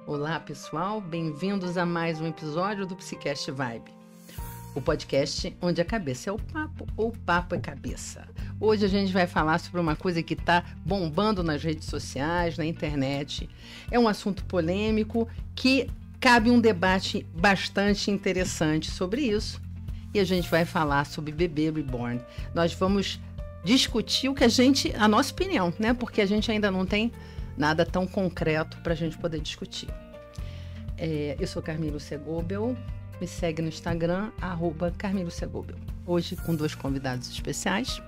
Olá, pessoal, bem-vindos a mais um episódio do Psicast Vibe, o podcast onde a cabeça é o papo ou o papo é cabeça. Hoje a gente vai falar sobre uma coisa que está bombando nas redes sociais, na internet. É um assunto polêmico que cabe um debate bastante interessante sobre isso. E a gente vai falar sobre bebê reborn. Nós vamos discutir a nossa opinião, né? Porque a gente ainda não tem nada tão concreto para a gente poder discutir. Eu sou Carmilo Segobel, me segue no Instagram, @CarmiloSegobel. Hoje com dois convidados especiais,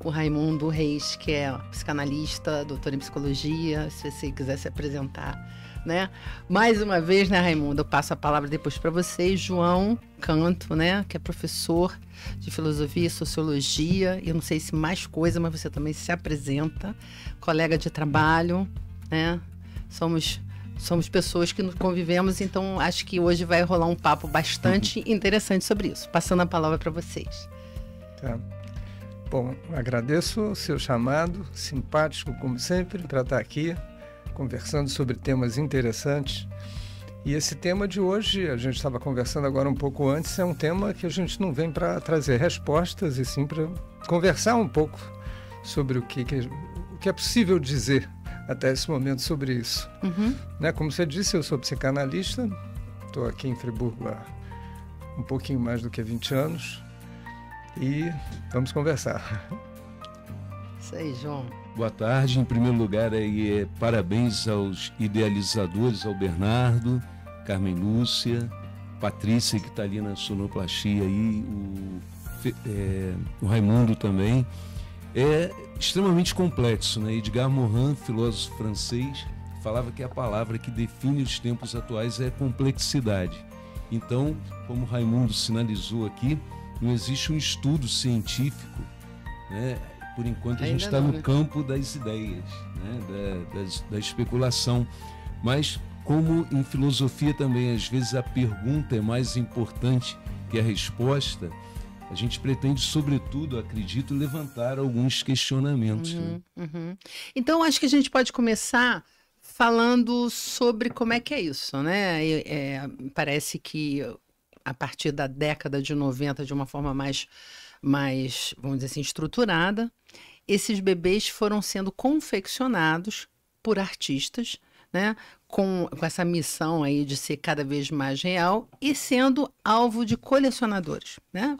o Raimundo Reis, que é psicanalista, doutor em psicologia, se você quiser se apresentar, né? Mais uma vez, né, Raimundo, eu passo a palavra depois para vocês. João Canto, né, que é professor de filosofia e sociologia, e eu não sei se mais coisa, mas você também se apresenta, colega de trabalho, né? Somos pessoas que convivemos, então acho que hoje vai rolar um papo bastante interessante sobre isso. Passando a palavra para vocês. Tá. Bom, agradeço o seu chamado, simpático como sempre, para estar aqui conversando sobre temas interessantes. E esse tema de hoje, a gente estava conversando agora um pouco antes, é um tema que a gente não vem para trazer respostas, e sim para conversar um pouco sobre o que é possível dizer até esse momento sobre isso. Né? Como você disse, eu sou psicanalista, estou aqui em Friburgo há um pouquinho mais do que 20 anos e vamos conversar. Isso aí, João. Boa tarde. Em primeiro lugar, parabéns aos idealizadores, ao Bernardo, Carmen Lúcia, Patrícia, que está ali na sonoplastia, e o Raimundo também. É extremamente complexo, né? Edgar Morin, filósofo francês, falava que a palavra que define os tempos atuais é complexidade. Então, como o Raimundo sinalizou aqui, não existe um estudo científico, né? Por enquanto a gente está no campo das ideias, né? da especulação. Mas, como em filosofia também, às vezes a pergunta é mais importante que a resposta, a gente pretende, sobretudo, acredito, levantar alguns questionamentos. Né? Então, acho que a gente pode começar falando sobre como é que é isso, né? Parece que a partir da década de 90, de uma forma mais, vamos dizer assim, estruturada, esses bebês foram sendo confeccionados por artistas, né? Com essa missão aí de ser cada vez mais real e sendo alvo de colecionadores, né?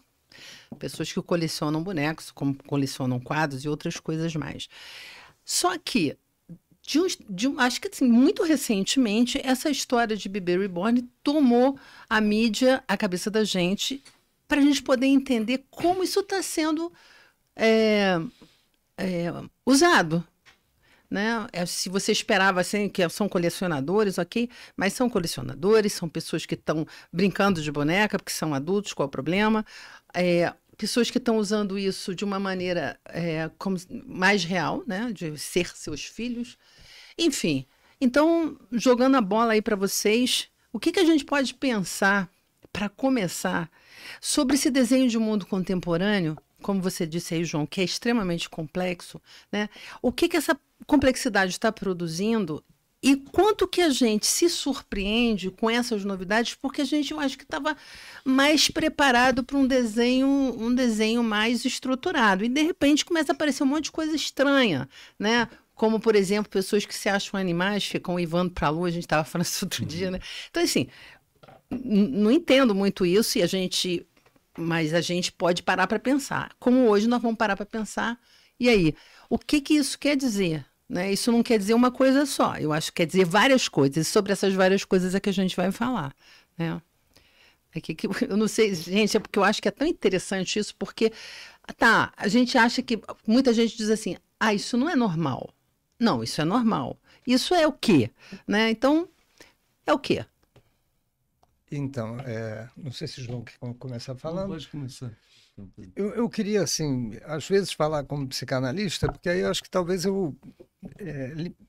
Pessoas que colecionam bonecos, como colecionam quadros e outras coisas mais. Só que, acho que assim, muito recentemente, essa história de bebê reborn tomou a mídia, a cabeça da gente, para a gente poder entender como isso está sendo usado. Né? Se você esperava assim, que são colecionadores, ok, mas são colecionadores, são pessoas que estão brincando de boneca, porque são adultos, qual é o problema? Pessoas que estão usando isso de uma maneira como mais real, né? De ser seus filhos. Enfim, então, jogando a bola aí para vocês, o que a gente pode pensar, para começar, sobre esse desenho de mundo contemporâneo, como você disse aí, João, que é extremamente complexo, né? O que essa complexidade está produzindo e quanto que a gente se surpreende com essas novidades, porque eu acho que estava mais preparado para um desenho mais estruturado. E, de repente, começa a aparecer um monte de coisa estranha, né? Como, por exemplo, pessoas que se acham animais, ficam uivando para a lua, a gente estava falando isso outro dia, né? Então, assim, não entendo muito isso, mas a gente pode parar para pensar. Como hoje nós vamos parar para pensar, e aí? O que isso quer dizer? Né? Isso não quer dizer uma coisa só, eu acho que quer dizer várias coisas, e sobre essas várias coisas é que a gente vai falar. Né? Eu não sei, gente, é porque eu acho que é tão interessante isso, porque a gente acha que, muita gente diz assim, isso não é normal. Não, isso é normal. Isso é o quê? Né? Então, é o quê? Então, não sei se o João quer começar falando. Pode começar. Eu queria, assim, às vezes falar como psicanalista, porque aí eu acho que talvez eu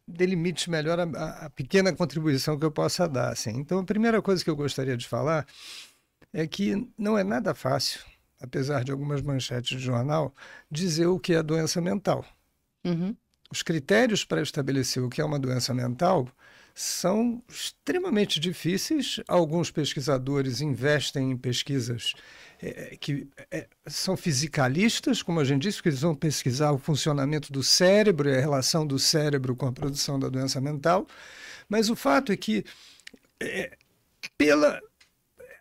delimite melhor a pequena contribuição que eu possa dar. Assim. Então, a primeira coisa que eu gostaria de falar é que não é nada fácil, apesar de algumas manchetes de jornal, dizer o que é doença mental. Os critérios para estabelecer o que é uma doença mental são extremamente difíceis. Alguns pesquisadores investem em pesquisas que são fisicalistas, como a gente disse, porque eles vão pesquisar o funcionamento do cérebro e a relação do cérebro com a produção da doença mental. Mas o fato é que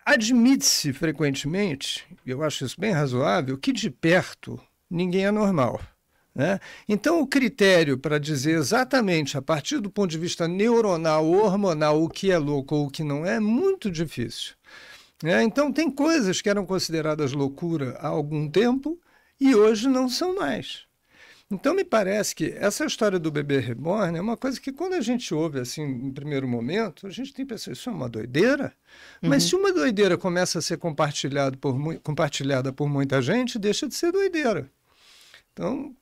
admite-se frequentemente, eu acho isso bem razoável, que de perto ninguém é normal, né? Então, o critério para dizer exatamente, a partir do ponto de vista neuronal ou hormonal, o que é louco ou o que não é muito difícil. Então, tem coisas que eram consideradas loucura há algum tempo e hoje não são mais. Então, me parece que essa história do bebê reborn é uma coisa que, quando a gente ouve assim, em primeiro momento, a gente tem pensado, isso é uma doideira? Mas se uma doideira começa a ser compartilhada por muita gente, deixa de ser doideira. Então,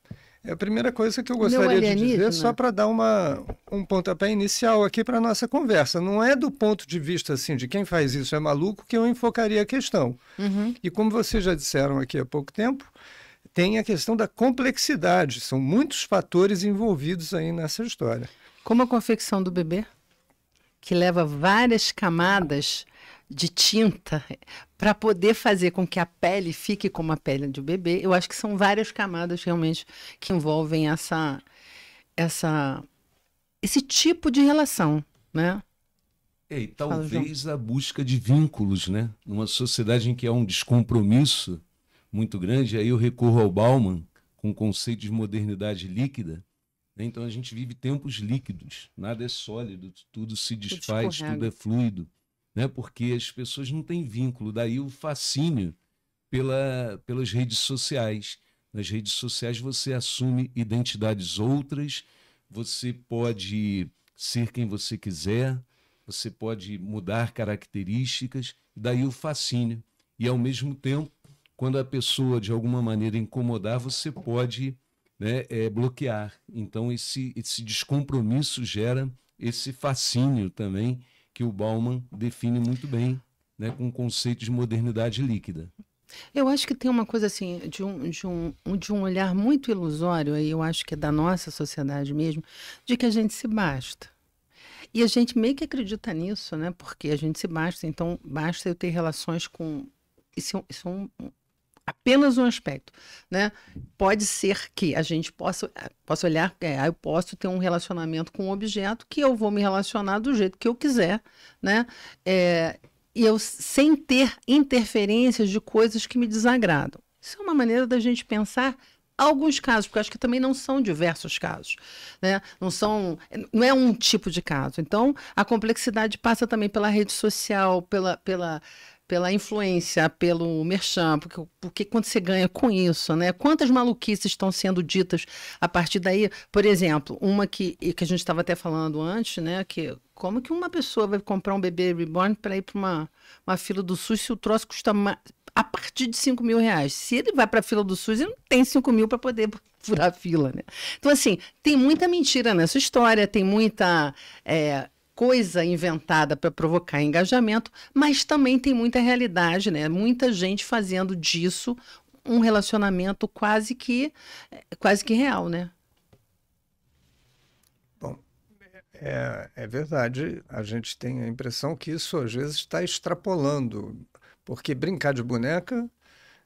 é a primeira coisa que eu gostaria de dizer, só para dar um pontapé inicial aqui para a nossa conversa. Não é do ponto de vista assim, de quem faz isso é maluco que eu enfocaria a questão. E como vocês já disseram aqui há pouco tempo, tem a questão da complexidade. São muitos fatores envolvidos aí nessa história. Como a confecção do bebê, que leva várias camadas de tinta para poder fazer com que a pele fique como a pele do bebê. Eu acho que são várias camadas realmente que envolvem esse tipo de relação, né? E talvez a busca de vínculos, né? Numa sociedade em que há um descompromisso muito grande, aí eu recorro ao Bauman com o conceito de modernidade líquida. Então a gente vive tempos líquidos, nada é sólido, tudo se desfaz, tudo é fluido, né? Porque as pessoas não têm vínculo, daí o fascínio pelas redes sociais. Nas redes sociais você assume identidades outras, você pode ser quem você quiser, você pode mudar características, daí o fascínio. E ao mesmo tempo, quando a pessoa de alguma maneira incomodar, você pode, né, bloquear. Então esse descompromisso gera esse fascínio também, que o Bauman define muito bem, né, com o conceito de modernidade líquida. Eu acho que tem uma coisa assim, de um olhar muito ilusório, aí eu acho que é da nossa sociedade mesmo, de que a gente se basta. E a gente meio que acredita nisso, né? Porque a gente se basta, então basta eu ter relações com... Isso é apenas um aspecto, né? Pode ser que a gente possa olhar, eu posso ter um relacionamento com um objeto que eu vou me relacionar do jeito que eu quiser, né? E eu sem ter interferências de coisas que me desagradam. Isso é uma maneira da gente pensar alguns casos, porque eu acho que também não são diversos casos, né? Não é um tipo de caso. Então, a complexidade passa também pela rede social, pela influência, pelo merchan, porque quando você ganha com isso, né? Quantas maluquices estão sendo ditas a partir daí? Por exemplo, uma que a gente estava até falando antes, né? Que como que uma pessoa vai comprar um bebê reborn para ir para uma fila do SUS se o troço custa a partir de R$5.000? Se ele vai para a fila do SUS, ele não tem 5 mil para poder furar a fila, né? Então, assim, tem muita mentira nessa história, tem muita... coisa inventada para provocar engajamento, mas também tem muita realidade, né? Muita gente fazendo disso um relacionamento quase que real, né? Bom, é verdade. A gente tem a impressão que isso às vezes está extrapolando, porque brincar de boneca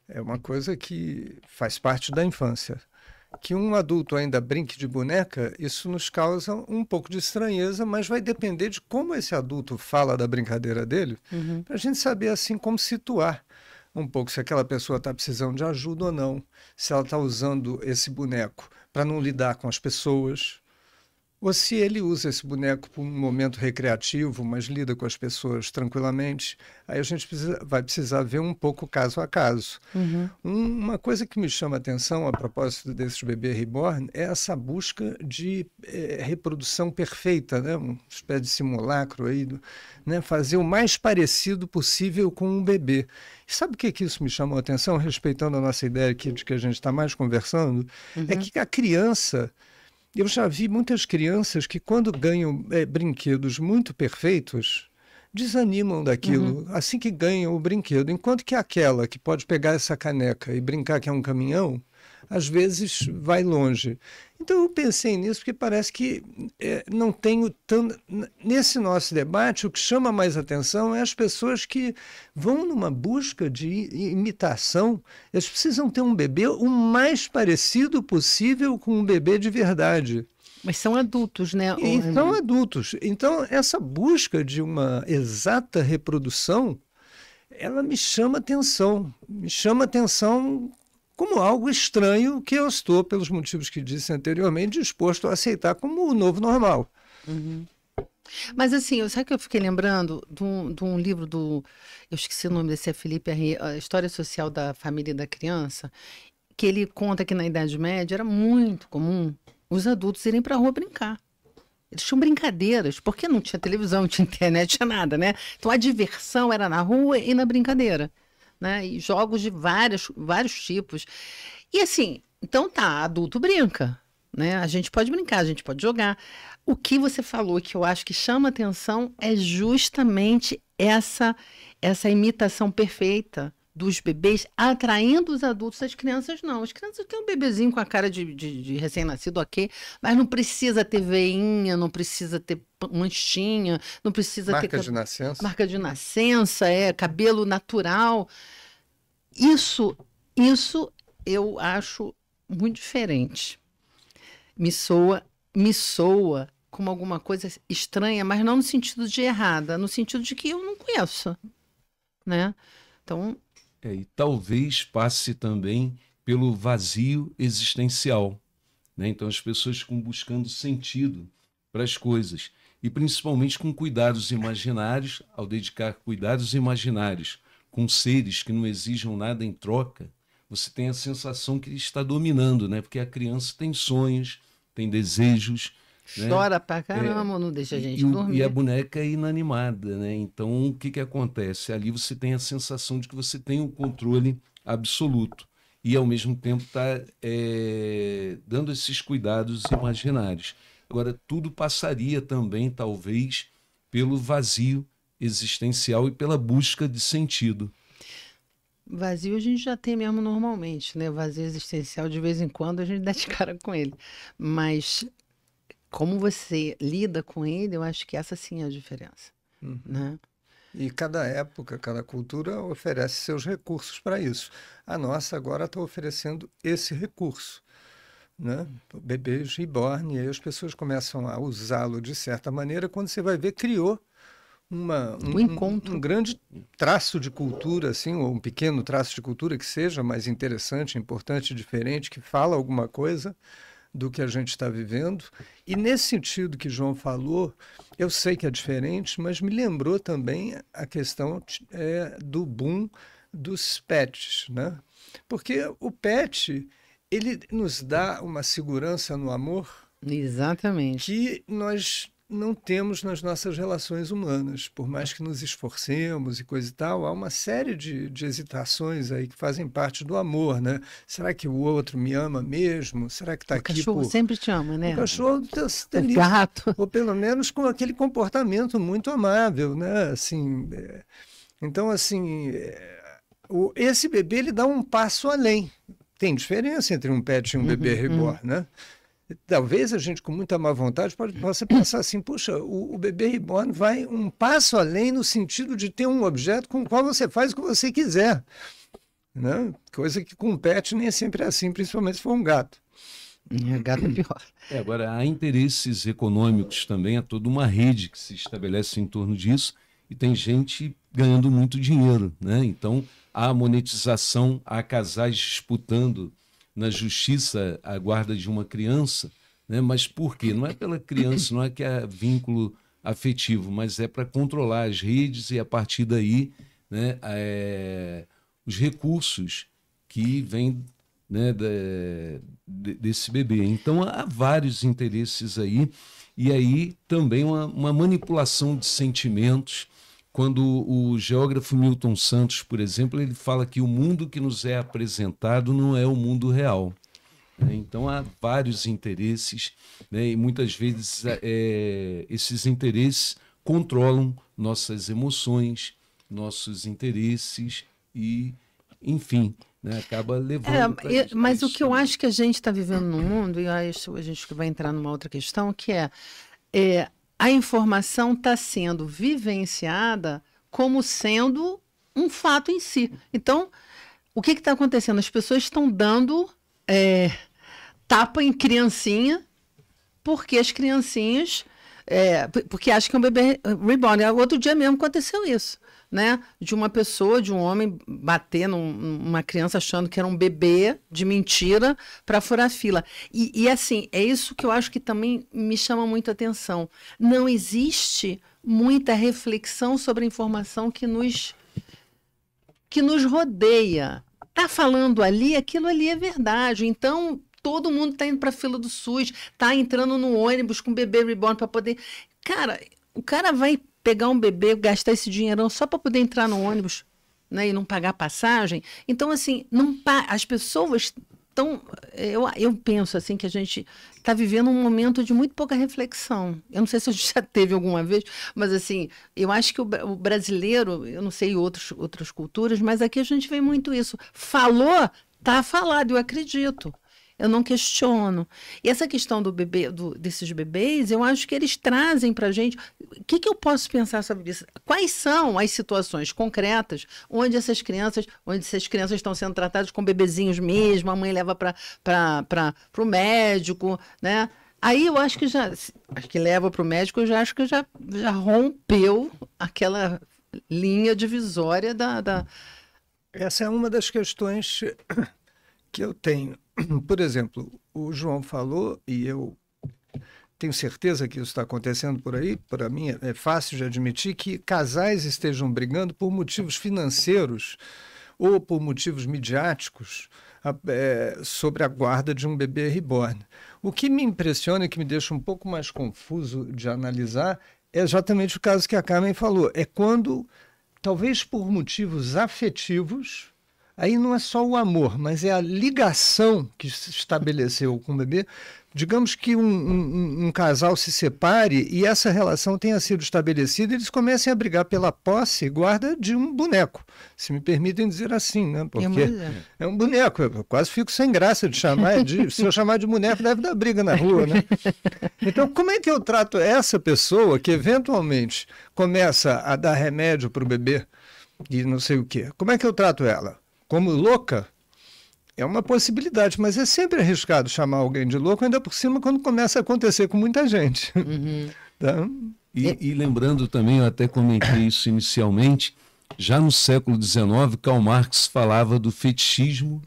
é uma coisa que faz parte da infância. Que um adulto ainda brinque de boneca, isso nos causa um pouco de estranheza, mas vai depender de como esse adulto fala da brincadeira dele, para a gente saber assim como situar um pouco se aquela pessoa está precisando de ajuda ou não, se ela está usando esse boneco para não lidar com as pessoas, ou se ele usa esse boneco por um momento recreativo, mas lida com as pessoas tranquilamente. Aí a gente vai precisar ver um pouco caso a caso. Uma coisa que me chama a atenção a propósito desse bebê reborn é essa busca de reprodução perfeita, né? Uma espécie de simulacro aí, né? Fazer o mais parecido possível com um bebê. E sabe o que isso me chamou a atenção, respeitando a nossa ideia aqui de que a gente está mais conversando? É que a criança... Eu já vi muitas crianças que, quando ganham brinquedos muito perfeitos, desanimam daquilo assim que ganham o brinquedo. Enquanto que aquela que pode pegar essa caneca e brincar que é um caminhão, às vezes vai longe. Então eu pensei nisso porque parece que não tenho tanto... Nesse nosso debate, o que chama mais atenção é as pessoas que vão numa busca de imitação. Eles precisam ter um bebê o mais parecido possível com um bebê de verdade. Mas são adultos, né? E são adultos. Então, essa busca de uma exata reprodução, ela me chama atenção. Me chama atenção como algo estranho que eu estou, pelos motivos que disse anteriormente, disposto a aceitar como o novo normal. Uhum. Mas assim, sabe que eu fiquei lembrando de um livro eu esqueci o nome desse, é Felipe Henry, A História Social da Família e da Criança, que ele conta que na Idade Média era muito comum os adultos irem para a rua brincar. Eles tinham brincadeiras, porque não tinha televisão, não tinha internet, não tinha nada, né? Então a diversão era na rua e na brincadeira, né? E jogos de vários tipos. E assim, então tá, adulto brinca, né? A gente pode brincar, a gente pode jogar. O que você falou que eu acho que chama atenção é justamente essa imitação perfeita dos bebês atraindo os adultos, as crianças não. As crianças têm um bebezinho com a cara de recém-nascido, ok, mas não precisa ter veinha, não precisa ter manchinha, não precisa ter... Marca de nascença. Marca de nascença, cabelo natural. Isso eu acho muito diferente. Me soa como alguma coisa estranha, mas não no sentido de errada, no sentido de que eu não conheço, né? Então... E talvez passe também pelo vazio existencial, né? Então as pessoas ficam buscando sentido para as coisas, e principalmente com cuidados imaginários. Ao dedicar cuidados imaginários com seres que não exijam nada em troca, você tem a sensação que está dominando, né? Porque a criança tem sonhos, tem desejos, chora pra caramba, não deixa a gente dormir. E a boneca é inanimada, né? Então, o que acontece? Ali você tem a sensação de que você tem um controle absoluto e, ao mesmo tempo, está dando esses cuidados imaginários. Agora, tudo passaria também, talvez, pelo vazio existencial e pela busca de sentido. Vazio a gente já tem mesmo normalmente, né? Vazio existencial, de vez em quando, a gente dá de cara com ele. Mas... como você lida com ele, eu acho que essa sim é a diferença. Né? E cada época, cada cultura oferece seus recursos para isso. A nossa agora está oferecendo esse recurso, né? O bebê reborn, e aí as pessoas começam a usá-lo de certa maneira. Quando você vai ver, criou um grande traço de cultura, assim, ou um pequeno traço de cultura que seja mais interessante, importante, diferente, que fala alguma coisa do que a gente está vivendo. E nesse sentido que João falou, eu sei que é diferente, mas me lembrou também a questão do boom dos pets, né? Porque o pet, ele nos dá uma segurança no amor. Exatamente. Que nós não temos nas nossas relações humanas. Por mais que nos esforcemos e coisa e tal, há uma série de hesitações aí que fazem parte do amor, né? Será que o outro me ama mesmo? Será que está aqui? O cachorro sempre te ama, né? O cachorro está ali. Gato. Ou pelo menos com aquele comportamento muito amável, né? Assim, então, assim, esse bebê, ele dá um passo além. Tem diferença entre um pet e um bebê reborn, né? Talvez a gente, com muita má vontade, possa pensar assim, puxa, o bebê reborn vai um passo além no sentido de ter um objeto com o qual você faz o que você quiser, né? Coisa que com pet nem sempre é assim, principalmente se for um gato. Gato é pior. Agora, há interesses econômicos também, há toda uma rede que se estabelece em torno disso, e tem gente ganhando muito dinheiro, né? Então, há monetização, há casais disputando na justiça a guarda de uma criança, né? Mas por quê? Não é pela criança, não é que é vínculo afetivo, mas é para controlar as redes e, a partir daí, né, os recursos que vêm, né, desse bebê. Então, há vários interesses aí, e aí também uma manipulação de sentimentos. Quando o geógrafo Milton Santos, por exemplo, ele fala que o mundo que nos é apresentado não é o mundo real. Então há vários interesses, né? E muitas vezes esses interesses controlam nossas emoções, nossos interesses e enfim, né, acaba levando... Mas o que eu acho que a gente está vivendo no mundo, e acho a gente vai entrar numa outra questão, que a informação está sendo vivenciada como sendo um fato em si. Então, o que está acontecendo? As pessoas estão dando tapa em criancinha, porque as criancinhas... porque acham que é um bebê reborn. Outro dia mesmo aconteceu isso, né? De uma pessoa, de um homem bater numa criança achando que era um bebê de mentira para furar fila. E assim, é isso que eu acho que também me chama muito a atenção. Não existe muita reflexão sobre a informação que nos rodeia. Tá falando ali, aquilo ali é verdade. Então, todo mundo está indo para a fila do SUS, está entrando no ônibus com bebê reborn para poder... Cara, o cara vai pegar um bebê, gastar esse dinheirão só para poder entrar no ônibus, né, e não pagar passagem. Então, assim, as pessoas estão... Eu penso assim que a gente está vivendo um momento de muito pouca reflexão. Eu não sei se a gente já teve alguma vez, mas assim, eu acho que o brasileiro, eu não sei outras culturas, mas aqui a gente vê muito isso. Falou, tá falado, eu acredito. Eu não questiono. E essa questão desses bebês, eu acho que eles trazem para a gente... O que eu posso pensar sobre isso? Quais são as situações concretas onde essas crianças estão sendo tratadas com bebezinhos mesmo, a mãe leva para o médico, né? Aí eu acho que leva para o médico, eu já acho que já rompeu aquela linha divisória da... Essa é uma das questões que eu tenho. Por exemplo, o João falou, e eu tenho certeza que isso está acontecendo por aí, para mim é fácil de admitir, que casais estejam brigando por motivos financeiros ou por motivos midiáticos sobre a guarda de um bebê reborn. O que me impressiona e que me deixa um pouco mais confuso de analisar é exatamente o caso que a Carmen falou. É quando, talvez por motivos afetivos, aí não é só o amor, mas é a ligação que se estabeleceu com o bebê. Digamos que um casal se separe e essa relação tenha sido estabelecida e eles comecem a brigar pela posse e guarda de um boneco, se me permitem dizer assim, né? Porque é um boneco, eu quase fico sem graça de chamar, se eu chamar de boneco deve dar briga na rua, né? Então, como é que eu trato essa pessoa que eventualmente começa a dar remédio para o bebê e não sei o quê? Como é que eu trato ela? Como louca? É uma possibilidade, mas é sempre arriscado chamar alguém de louco, ainda por cima quando começa a acontecer com muita gente. Uhum. Tá? E lembrando também, eu até comentei isso inicialmente, já no século XIX, Karl Marx falava do fetichismo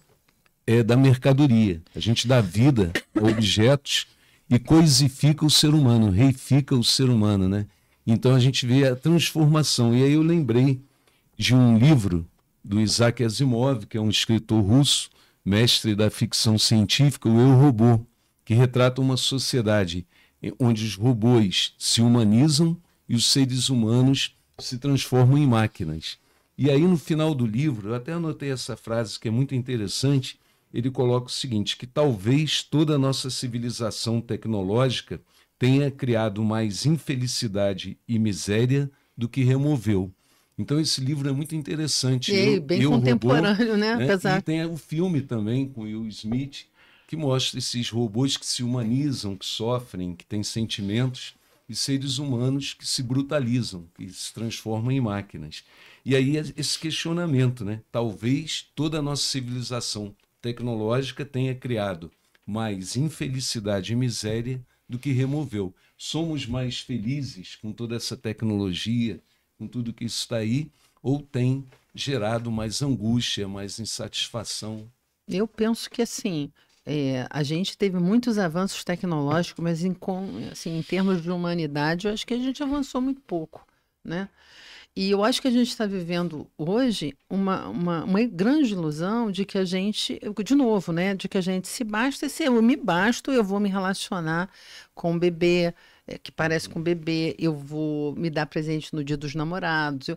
da mercadoria. A gente dá vida a objetos e coisifica o ser humano, reifica o ser humano, né? Então a gente vê a transformação. E aí eu lembrei de um livro do Isaac Asimov, que é um escritor russo, mestre da ficção científica, o Eu, Robô, que retrata uma sociedade onde os robôs se humanizam e os seres humanos se transformam em máquinas. E aí no final do livro, eu até anotei essa frase que é muito interessante, ele coloca o seguinte, que talvez toda a nossa civilização tecnológica tenha criado mais infelicidade e miséria do que removeu. Então esse livro é muito interessante. E bem contemporâneo, Robô, né? Apesar... E tem o filme também com Will Smith, que mostra esses robôs que se humanizam, que sofrem, que têm sentimentos, e seres humanos que se brutalizam, que se transformam em máquinas. E aí esse questionamento, né? Talvez toda a nossa civilização tecnológica tenha criado mais infelicidade e miséria do que removeu. Somos mais felizes com toda essa tecnologia, com tudo que isso está aí, ou tem gerado mais angústia, mais insatisfação? Eu penso que assim, a gente teve muitos avanços tecnológicos, mas em termos de humanidade, eu acho que a gente avançou muito pouco, né? E eu acho que a gente está vivendo hoje uma grande ilusão de que a gente, de novo, né? De que a gente se basta, se eu me basto, eu vou me relacionar com o bebê, que parece com bebê, eu vou me dar presente no Dia dos Namorados.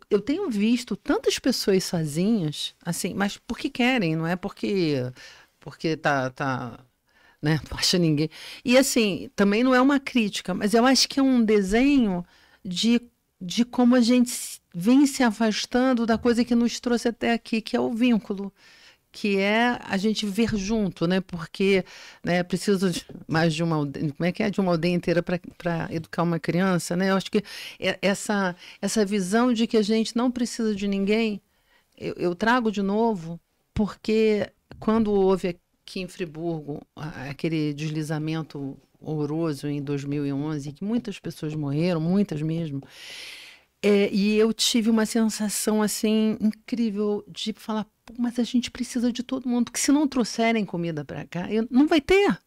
Eu tenho visto tantas pessoas sozinhas, assim, mas porque querem, não é porque né, não acha ninguém. E assim, também não é uma crítica, mas eu acho que é um desenho de como a gente vem se afastando da coisa que nos trouxe até aqui, que é o vínculo, que é a gente ver junto, né? Porque, né, precisa mais de uma aldeia, como é que é? De uma aldeia inteira para educar uma criança, né? Eu acho que essa visão de que a gente não precisa de ninguém, eu trago de novo, porque quando houve aqui em Friburgo aquele deslizamento horroroso em 2011, que muitas pessoas morreram, muitas mesmo, e eu tive uma sensação assim incrível de falar, pô, mas a gente precisa de todo mundo, porque se não trouxerem comida para cá, não vai ter,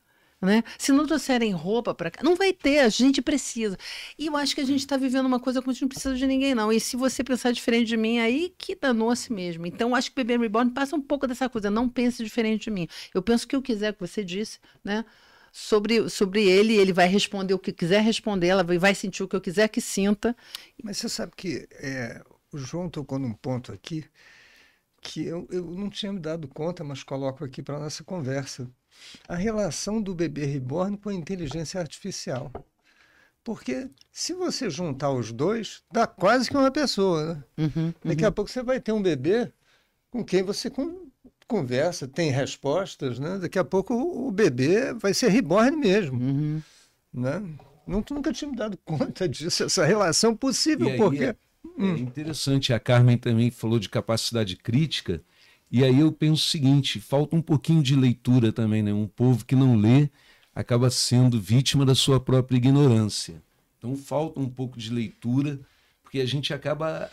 né? Se não trouxerem roupa para cá, não vai ter, a gente precisa. E eu acho que a gente está vivendo uma coisa que a gente não precisa de ninguém, não. E se você pensar diferente de mim, aí que danou-se mesmo. Então, eu acho que o Bebê Reborn passa um pouco dessa coisa, não pense diferente de mim. Eu penso que o que quiser que você disse, né? Sobre ele vai responder o que quiser responder, ela vai sentir o que eu quiser que sinta. Mas você sabe que o João tocou num ponto aqui que eu não tinha me dado conta, mas coloco aqui para a nossa conversa. A relação do bebê reborn com a inteligência artificial. Porque se você juntar os dois, dá quase que uma pessoa, né? Daqui a pouco você vai ter um bebê com quem você conversa, tem respostas, né? Daqui a pouco o bebê vai ser reborn mesmo, né? Nunca tinha me dado conta disso, essa relação possível, porque... É interessante, a Carmen também falou de capacidade crítica, e aí eu penso o seguinte, falta um pouquinho de leitura também, né? Um povo que não lê acaba sendo vítima da sua própria ignorância. Então falta um pouco de leitura, porque a gente acaba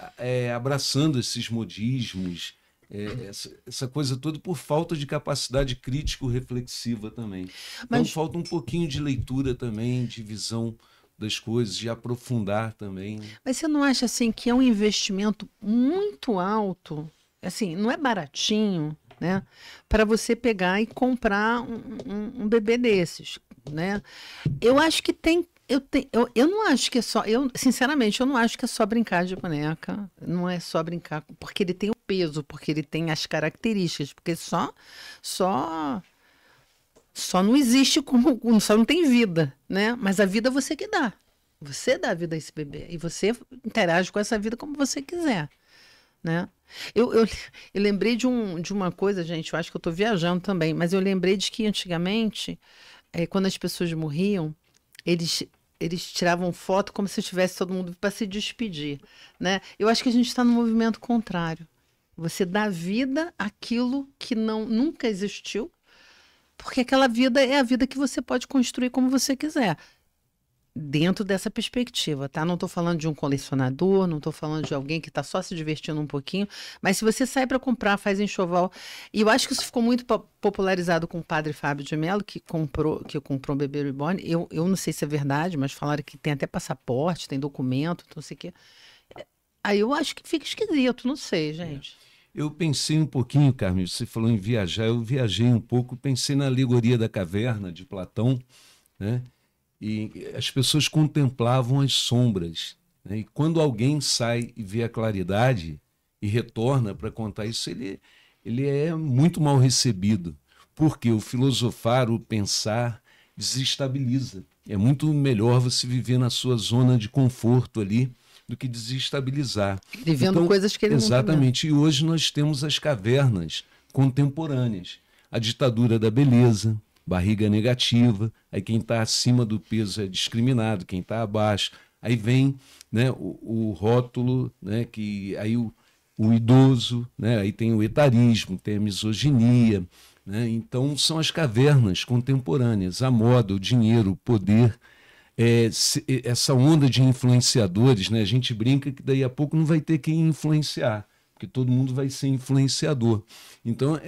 abraçando esses modismos, essa coisa toda por falta de capacidade crítico-reflexiva também. Então falta um pouquinho de leitura também, de visão das coisas, de aprofundar também. Mas você não acha assim que é um investimento muito alto, assim, não é baratinho, né? Para você pegar e comprar um bebê desses, né? Eu acho que tem. Eu não acho que é só. Sinceramente, eu não acho que é só brincar de boneca. Não é só brincar, porque ele tem o peso, porque ele tem as características, porque só não existe só não tem vida, né? Mas a vida você que dá. Você dá a vida a esse bebê e você interage com essa vida como você quiser, né? Eu lembrei de uma coisa, gente, eu acho que eu estou viajando também, mas eu lembrei de que antigamente, quando as pessoas morriam, eles tiravam foto como se tivesse todo mundo para se despedir, né? Eu acho que a gente está no movimento contrário. Você dá vida àquilo que nunca existiu, porque aquela vida é a vida que você pode construir como você quiser. Dentro dessa perspectiva, tá? Não estou falando de um colecionador, não estou falando de alguém que está só se divertindo um pouquinho, mas se você sai para comprar, faz enxoval. E eu acho que isso ficou muito popularizado com o padre Fábio de Mello, que comprou um bebê reborn. Eu não sei se é verdade, mas falaram que tem até passaporte, tem documento, não sei o quê. Aí eu acho que fica esquisito, não sei, gente. Eu pensei um pouquinho, Carmen, você falou em viajar, eu viajei um pouco, pensei na alegoria da caverna de Platão, né? E as pessoas contemplavam as sombras, né? E quando alguém sai e vê a claridade e retorna para contar isso, ele é muito mal recebido, porque o filosofar, o pensar, desestabiliza. É muito melhor você viver na sua zona de conforto ali do que desestabilizar. Vivendo coisas que ele exatamente. E hoje nós temos as cavernas contemporâneas. A ditadura da beleza, barriga negativa, aí quem está acima do peso é discriminado, quem está abaixo. Aí vem, né, o rótulo, né, que aí o idoso, né, aí tem o etarismo, tem a misoginia. Né? Então são as cavernas contemporâneas, a moda, o dinheiro, o poder. Essa onda de influenciadores, né? A gente brinca que daí a pouco não vai ter quem influenciar, porque todo mundo vai ser influenciador. Então,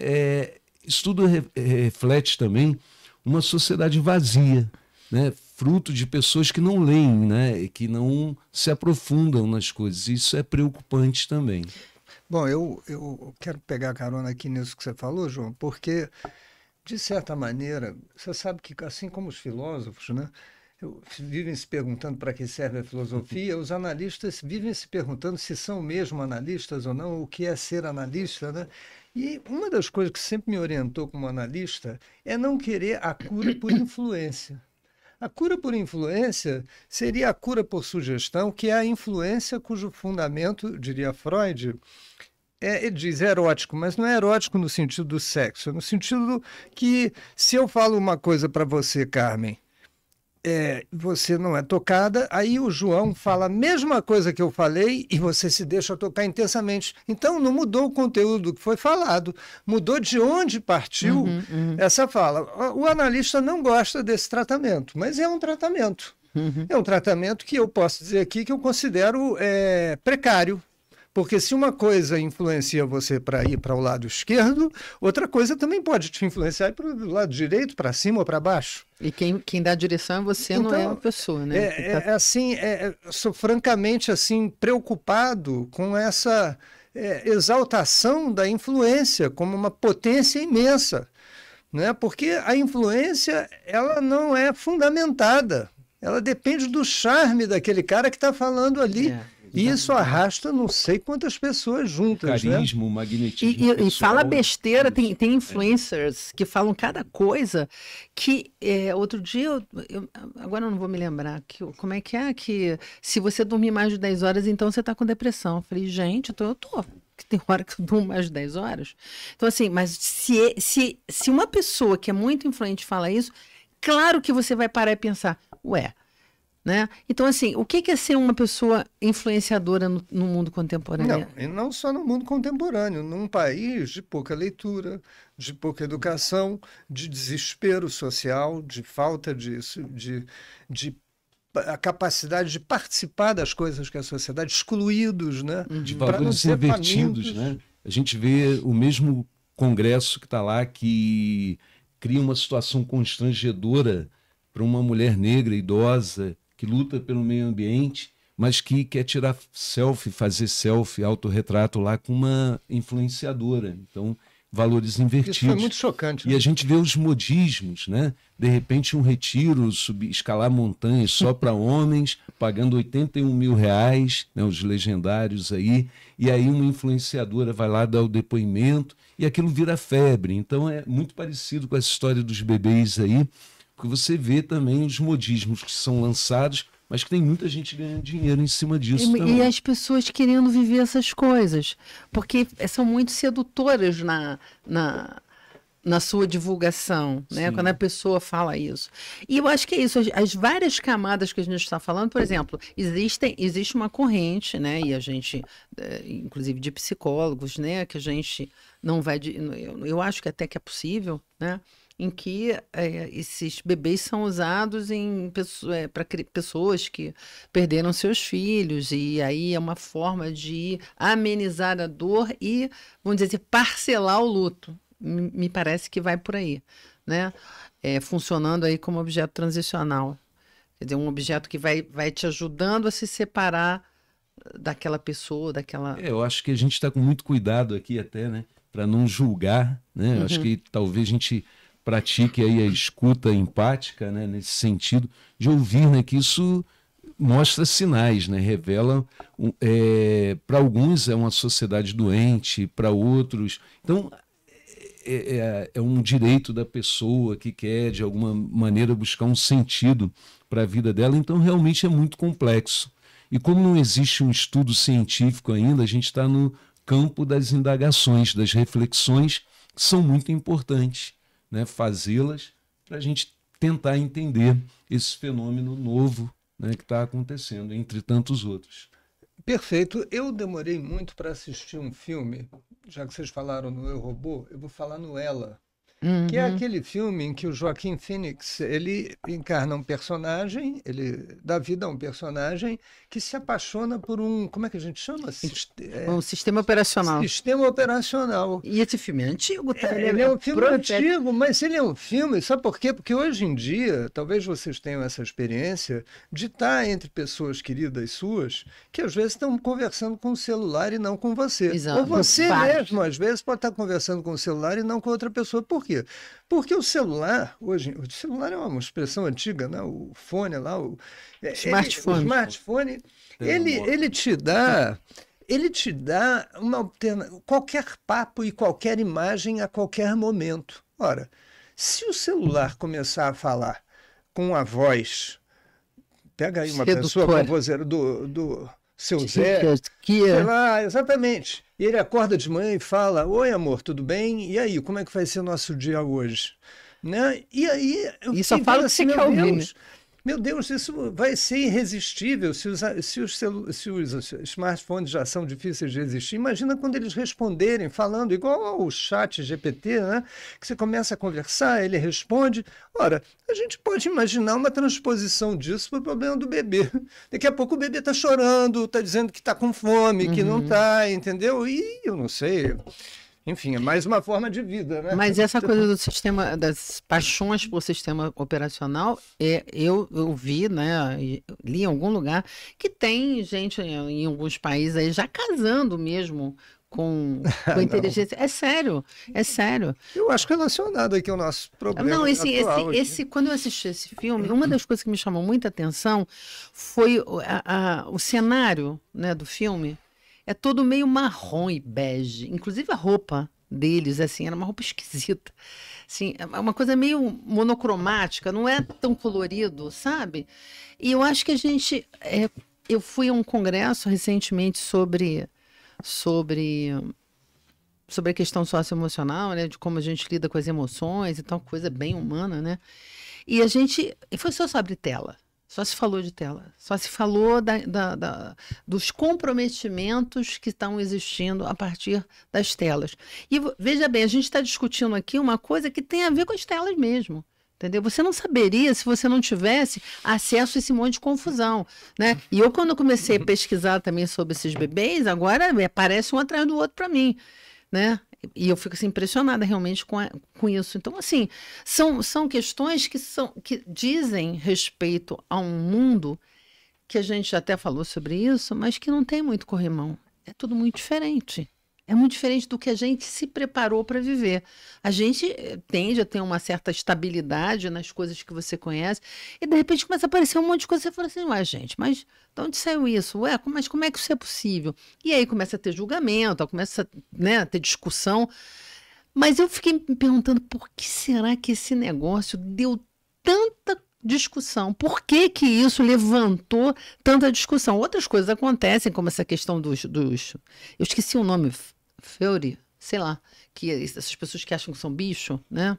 isso tudo reflete também uma sociedade vazia, né? Fruto de pessoas que não leem, né? Que não se aprofundam nas coisas. Isso é preocupante também. Bom, eu quero pegar carona aqui nisso que você falou, João, porque, de certa maneira, você sabe que, assim como os filósofos, né? Vivem se perguntando para que serve a filosofia, os analistas vivem se perguntando se são mesmo analistas ou não, o que é ser analista, né? E uma das coisas que sempre me orientou como analista é não querer a cura por influência. A cura por influência seria a cura por sugestão, que é a influência cujo fundamento, diria Freud, ele diz erótico, mas não é erótico no sentido do sexo, é no sentido que se eu falo uma coisa para você, Carmen, você não é tocada, aí o João fala a mesma coisa que eu falei e você se deixa tocar intensamente. Então não mudou o conteúdo do que foi falado, mudou de onde partiu essa fala. O analista não gosta desse tratamento, mas é um tratamento. É um tratamento que eu posso dizer aqui que eu considero precário. Porque se uma coisa influencia você para ir para o lado esquerdo, outra coisa também pode te influenciar para o lado direito, para cima ou para baixo. E quem dá a direção é você, então, não é a pessoa, né? Sou francamente assim preocupado com essa exaltação da influência como uma potência imensa, né? Porque a influência ela não é fundamentada, ela depende do charme daquele cara que está falando ali. E isso arrasta não sei quantas pessoas juntas. Carisma, né? magnetismo. E fala besteira, tem influencers que falam cada coisa que outro dia, agora eu não vou me lembrar, como é que se você dormir mais de 10 horas, então você está com depressão. Eu falei, gente, eu tô. Tem hora que eu durmo mais de 10 horas. Então, assim, mas se uma pessoa que é muito influente fala isso, claro que você vai parar e pensar, ué. Né? Então, assim, o que é ser uma pessoa influenciadora no mundo contemporâneo? Não, e não só no mundo contemporâneo, num país de pouca leitura, de pouca educação, de desespero social, de falta de a capacidade de participar das coisas que a sociedade, excluídos, né? De valores invertidos, né? A gente vê o mesmo congresso que está lá que cria uma situação constrangedora para uma mulher negra, idosa, que luta pelo meio ambiente, mas que quer tirar selfie, fazer selfie, autorretrato lá com uma influenciadora. Então, valores invertidos. Isso foi muito chocante. E a gente vê os modismos, né? De repente, um retiro, escalar montanhas só para homens, pagando R$81 mil, né? Os legendários aí. E aí uma influenciadora vai lá dar o depoimento e aquilo vira febre. Então, é muito parecido com essa história dos bebês aí, porque você vê também os modismos que são lançados, mas que tem muita gente ganhando dinheiro em cima disso também. E as pessoas querendo viver essas coisas, porque são muito sedutoras na sua divulgação, né? Quando a pessoa fala isso. E eu acho que é isso, as várias camadas que a gente está falando, por exemplo, existe uma corrente, né? E a gente, inclusive de psicólogos, né? Que a gente não vai... Eu acho que até que é possível, né? Em que esses bebês são usados para pessoas que perderam seus filhos, e aí é uma forma de amenizar a dor e, vamos dizer, parcelar o luto. Me parece que vai por aí, né? Funcionando aí como objeto transicional. Quer dizer, um objeto que vai te ajudando a se separar daquela pessoa, daquela... Eu acho que a gente está com muito cuidado aqui até, né? Para não julgar, né? Eu acho que talvez a gente pratique aí a escuta empática, né, nesse sentido de ouvir, né, que isso mostra sinais, né, revela, para alguns é uma sociedade doente, para outros, então é um direito da pessoa que quer de alguma maneira buscar um sentido para a vida dela, então realmente é muito complexo. E como não existe um estudo científico ainda, a gente está no campo das indagações, das reflexões, que são muito importantes. Né, fazê-las para a gente tentar entender esse fenômeno novo, né, que está acontecendo, entre tantos outros. Perfeito. Eu demorei muito para assistir um filme, já que vocês falaram no Eu, Robô, eu vou falar no Ela, que é aquele filme em que o Joaquim Phoenix, ele encarna um personagem, ele dá vida a um personagem que se apaixona por um, como é que a gente chama? Um sistema operacional. Sistema operacional. E esse filme é antigo, tá? Ele é um filme antigo, mas ele é um filme, sabe por quê? Porque hoje em dia, talvez vocês tenham essa experiência de estar entre pessoas queridas suas, que às vezes estão conversando com o celular e não com você. Exato. Ou você mesmo, às vezes, pode estar conversando com o celular e não com outra pessoa. Por quê? Porque o celular, hoje, o celular é uma expressão antiga, né? O fone lá, o smartphone, ele te dá uma alternativa, qualquer papo e qualquer imagem a qualquer momento. Ora, se o celular começar a falar com a voz. Pega aí uma pessoa composeira do seu Zé, sei lá, exatamente. E ele acorda de manhã e fala: oi, amor, tudo bem? E aí, como é que vai ser o nosso dia hoje? Né? E aí, eu só falo assim, meu Deus, meu Deus, isso vai ser irresistível se os smartphones já são difíceis de existir. Imagina quando eles responderem, falando igual ao chat GPT, né? Que você começa a conversar, ele responde. Ora, a gente pode imaginar uma transposição disso para o problema do bebê. Daqui a pouco o bebê está chorando, está dizendo que está com fome, que não está, entendeu? E eu não sei... Enfim, é mais uma forma de vida, né? Mas essa coisa do sistema, das paixões por sistema operacional, eu vi, né, li em algum lugar, que tem gente em alguns países aí já casando mesmo com inteligência. É sério, é sério. Eu acho relacionado aqui ao nosso problema atual. Quando eu assisti esse filme, uma das coisas que me chamou muita atenção foi o cenário, né, do filme. É todo meio marrom e bege. Inclusive a roupa deles, assim, era uma roupa esquisita. Assim, é uma coisa meio monocromática, não é tão colorido, sabe? E eu acho que a gente... eu fui a um congresso recentemente sobre a questão socioemocional, né? De como a gente lida com as emoções e tal, coisa bem humana, né? E foi só sobre tela. Só se falou de tela, só se falou dos comprometimentos que estão existindo a partir das telas. E veja bem, a gente está discutindo aqui uma coisa que tem a ver com as telas mesmo, entendeu? Você não saberia se você não tivesse acesso a esse monte de confusão, né? E eu, quando comecei a pesquisar também sobre esses bebês, agora aparece um atrás do outro para mim, né? E eu fico assim, impressionada realmente com isso. Então, assim, são questões que dizem respeito a um mundo que a gente já até falou sobre isso, mas que não tem muito corrimão. É tudo muito diferente. É muito diferente do que a gente se preparou para viver. A gente tende a ter uma certa estabilidade nas coisas que você conhece, e de repente começa a aparecer um monte de coisa, você fala assim, ué, gente, mas de onde saiu isso? Ué, mas como é que isso é possível? E aí começa a ter julgamento, começa, né, a ter discussão. Mas eu fiquei me perguntando, por que será que esse negócio deu tanta discussão? Por que que isso levantou tanta discussão? Outras coisas acontecem, como essa questão dos eu esqueci o nome, Furry, sei lá, que essas pessoas que acham que são bicho, né?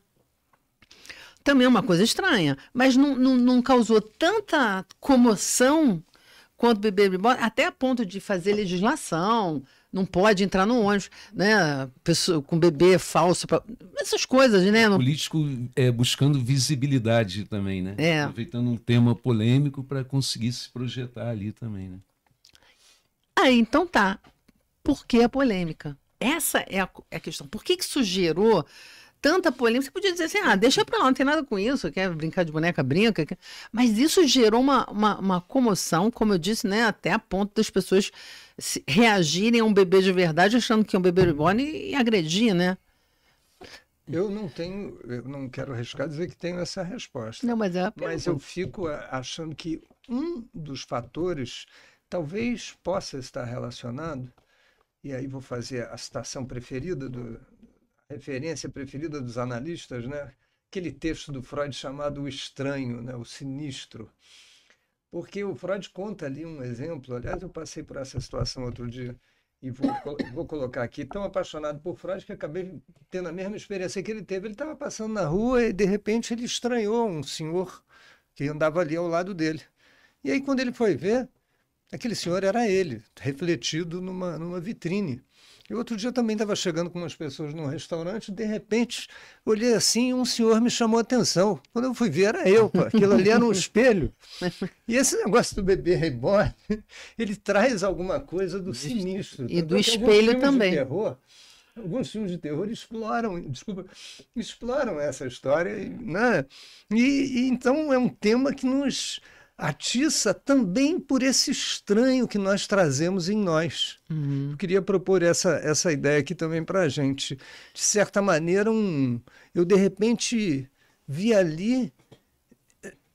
Também é uma coisa estranha, mas não causou tanta comoção quanto o bebê reborn, até a ponto de fazer legislação. Não pode entrar no ônibus, né? Pessoa com bebê falso, essas coisas, né? Político buscando visibilidade também, né? Aproveitando um tema polêmico para conseguir se projetar ali também, né? Então tá. Por que a polêmica? Essa é a questão. Por que isso gerou tanta polêmica? Você podia dizer assim, deixa pra lá, não tem nada com isso, quer brincar de boneca, brinca. Mas isso gerou uma comoção, como eu disse, né? Até a ponto das pessoas reagirem a um bebê de verdade, achando que é um bebê reborn e agredir, né? Eu não quero arriscar dizer que tenho essa resposta. Não, mas eu fico achando que um dos fatores talvez possa estar relacionado, e aí vou fazer a citação preferida, a referência preferida dos analistas, né? Aquele texto do Freud chamado O Estranho, né? O Sinistro. Porque o Freud conta ali um exemplo, aliás, eu passei por essa situação outro dia, e vou colocar aqui, tão apaixonado por Freud que acabei tendo a mesma experiência que ele teve. Ele estava passando na rua e, de repente, ele estranhou um senhor que andava ali ao lado dele. E aí, quando ele foi ver, aquele senhor era ele, refletido numa vitrine. E outro dia também estava chegando com umas pessoas num restaurante, de repente, olhei assim e um senhor me chamou a atenção. Quando eu fui ver, era eu, pô. Aquilo ali era um espelho. E esse negócio do bebê reborn, ele traz alguma coisa do sinistro. E do espelho também. Alguns filmes de terror exploram essa história, né? E então é um tema que nos atiça também por esse estranho que nós trazemos em nós. Eu queria propor essa ideia aqui também para a gente. De certa maneira, eu de repente vi ali,